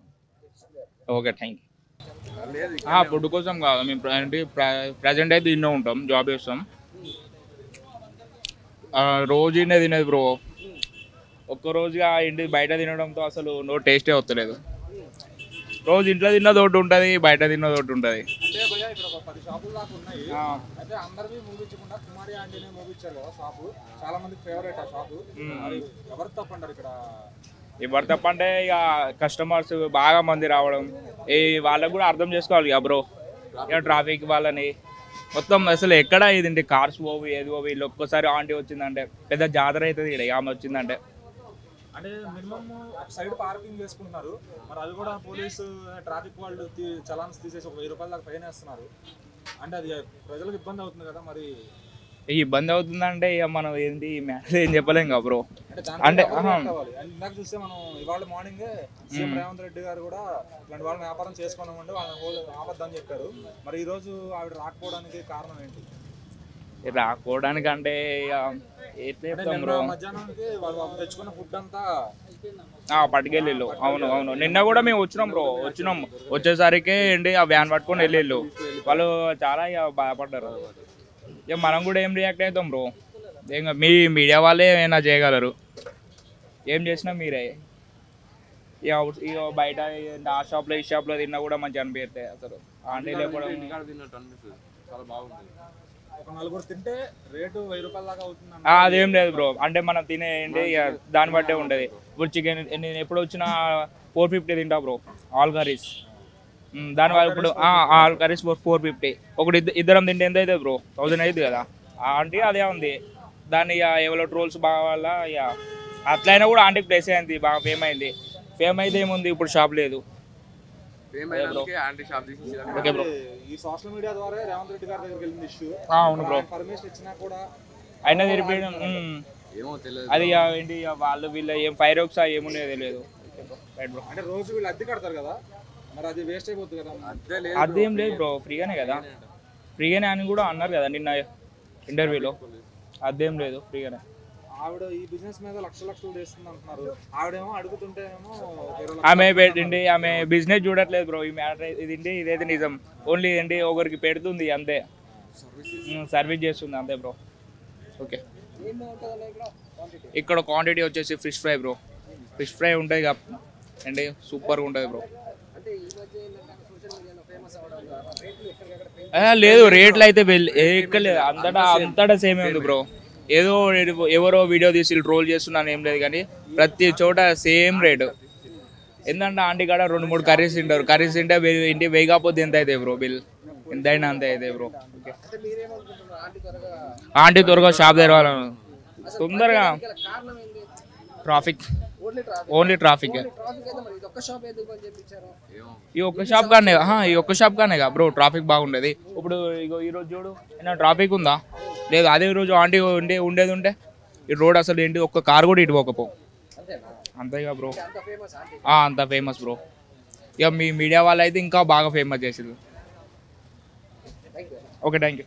Q: ఓకే థ్యాంక్ యూ
R: ఫుడ్ కోసం కాదు మేము ప్రజెంట్ అయితే తినే ఉంటాం జాబ్ చేస్తాం రోజు తినేది బ్రో ఒక్కరోజుగా ఇంటి బయట తినడంతో అసలు నో టేస్టే వస్తలేదు రోజు ఇంట్లో తిన్నది ఒకటి ఉంటుంది బయట తిన్నది ఒకటి ఉంటుంది ఎవరు తప్పంటే ఇక కస్టమర్స్ బాగా మంది రావడం ఈ వాళ్ళకు కూడా అర్థం చేసుకోవాలి ఇక బ్రో ఇక ట్రాఫిక్ వాళ్ళని మొత్తం అసలు ఎక్కడ ఇది కార్స్ పోవి ఏది పోవి వీళ్ళు ఒక్కసారి ఆంటీ వచ్చిందంటే పెద్ద జాతర అవుతుంది ఇక్కడ ఆమె వచ్చిందంటే
S: అంటే మినిమం సైడ్ పార్కింగ్ చేసుకుంటున్నారు మరి అది కూడా పోలీసు ట్రాఫిక్ వాళ్ళు చలాన్స్ తీసేసి ఒక 1000 రూపాయల దాకా ఫైన్ వేస్తున్నారు అంటే అది ప్రజలకు ఇబ్బంది అవుతుంది కదా మరి
R: ఇబ్బంది అవుతుందంటే ఇక మనం ఏంటి మ్యాటర్ ఏం చెప్పలేం కదా బ్రో అంటే
S: ఇందాక చూస్తే మనం ఇవాళ మార్నింగ్ సీఎం రేవంత్ రెడ్డి గారు కూడా ఇలాంటి వాళ్ళని వ్యాపారం చేసుకోవడం వాళ్ళని ఆపద్దని చెప్పారు మరి ఈ రోజు ఆవిడ రాకపోవడానికి కారణం ఏంటి
R: రాకపోవడానికి అంటే
S: మధ్యాహ్నానికి వాళ్ళు తెచ్చుకున్న ఫుడ్ అంతా
R: పట్టుకెళ్ళిళ్ళు అవును నిన్న కూడా మేము వచ్చినాం బ్రో వచ్చేసరికి ఏంటి ఆ వ్యాన్ పట్టుకొని వెళ్ళిళ్ళు వాళ్ళు చాలా ఇక బాధపడ్డారు ఇక మనం కూడా ఏం రియాక్ట్ అవుతాం బ్రో ఇంకా మీ మీడియా వాళ్ళే ఏమైనా చేయగలరు ఏం చేసినా మీరే ఇక బయట ఆ షాప్లో ఈ షాప్లో తిన్నా కూడా మంచిగా అనిపిస్తాయి అసలు ఆంటీ లేకపోవడం అదేం లేదు బ్రో అంటే మనం తినే ఏంటి దాన్ని బట్టే ఉంటుంది ఇప్పుడు చికెన్ నేను ఎప్పుడు వచ్చినా 450 తింటా బ్రో ఆల్ కర్రీస్ దానివల్ల ఇప్పుడు ఆల్ కర్రీస్ 450 ఒకటి ఇద్దరం తింటే ఎంత అవుతుంది బ్రో 1000 అవుతుంది కదా ఆంటీ అదే ఉంది దాన్ని ఇక ఎవరో ట్రోల్స్ బాగా వల్ల ఇక అట్లయినా కూడా ఆంటీకి ప్లేస్ అయింది బాగా ఫేమ్ అయింది ఫేమ్ అయితే ఏముంది ఇప్పుడు షాప్ లేదు
S: ఈ సోషల్ మీడియా ద్వారా రేవంత్ రెడ్డి గారి దగ్గరికి వెళ్ళింది ఇష్యూ
R: అవును బ్రో
S: పర్మిషన్ ఇచ్చినా కూడా
R: అయినా తెలిపేయడం అది ఏంటి వాళ్ళు వీళ్ళ ఏం ఫైర్ వర్క్స్ ఏమున్నాయో తెలియదు
S: అంటే రోజు వీళ్ళు అద్దె కడతారు కదా మరి అది వేస్ట్ అయిపోతుంది కదా
R: అదేం లేదు బ్రో ఫ్రీగానే కదా ఫ్రీగానే అని కూడా అన్నారు కదా నిన్న ఇంటర్వ్యూలో అదేం లేదు ఫ్రీగానే
S: ఆవిడ ఈ బిజినెస్ మీద లక్షలు చేస్తుంది అంటున్నారు ఆవిడేమో అడుగుతుంటేనేమో
R: ఆమె పెట్టిండి ఆమె బిజినెస్ చూడట్లేదు బ్రో ఈ మ్యాటర్ ఇది ఇదైతే నిజం ఓన్లీ ఏంటి ఒకరికి పెడుతుంది అంతే సర్వీస్ చేస్తుంది అంతే బ్రో ఓకే ఇక్కడ క్వాంటిటీ వచ్చేసి fish fry bro fish fry ఉంటుంది అండి సూపర్గా ఉంటుంది బ్రో లేదు రేట్లు అయితే ఎక్కడ లేదు అంతటా సేమే ఉంది బ్రో ఏదో ఎవరో వీడియో తీసి ట్రోల్ చేస్తున్నాను ఏం లేదు కానీ ప్రతి చోట సేమ్ రేటు ఎందుకంటే ఆంటీ కాడ 2-3 కర్రీస్ తింటారు కర్రీస్ తింటే ఇంటి వేయకపోతే ఎంత అవుతాయి బ్రో బిల్ ఎంతైనా అంతే అవుతాయి బ్రో ఆంటీ త్వరగా షాప్ తెరవాలి తొందరగా ట్రాఫిక్ ఓన్లీ ట్రాఫిక్.
C: ట్రాఫిక్ అయితే మరి ఇది ఒక్క షాప్ ఎందుకు బంద్ చేయించారు?
R: ఈ ఒక్క షాప్ గానే బ్రో ట్రాఫిక్ బాగుండేది. ఇప్పుడు ఇగో ఈ రోజు చూడు ఏమైనా ట్రాఫిక్ ఉందా? లేదు. అదే రోజు ఆంటీ ఉండేది ఉంటే ఈ రోడ్ అసలు ఏంటి ఒక్క కార్ కూడా ఇటు పోకపో. అంతేగా బ్రో. అంత ఫేమస్ బ్రో. ఇక మీ మీడియా వాళ్ళు అయితే ఇంకా బాగా ఫేమస్ చేసింది. Okay, thank you.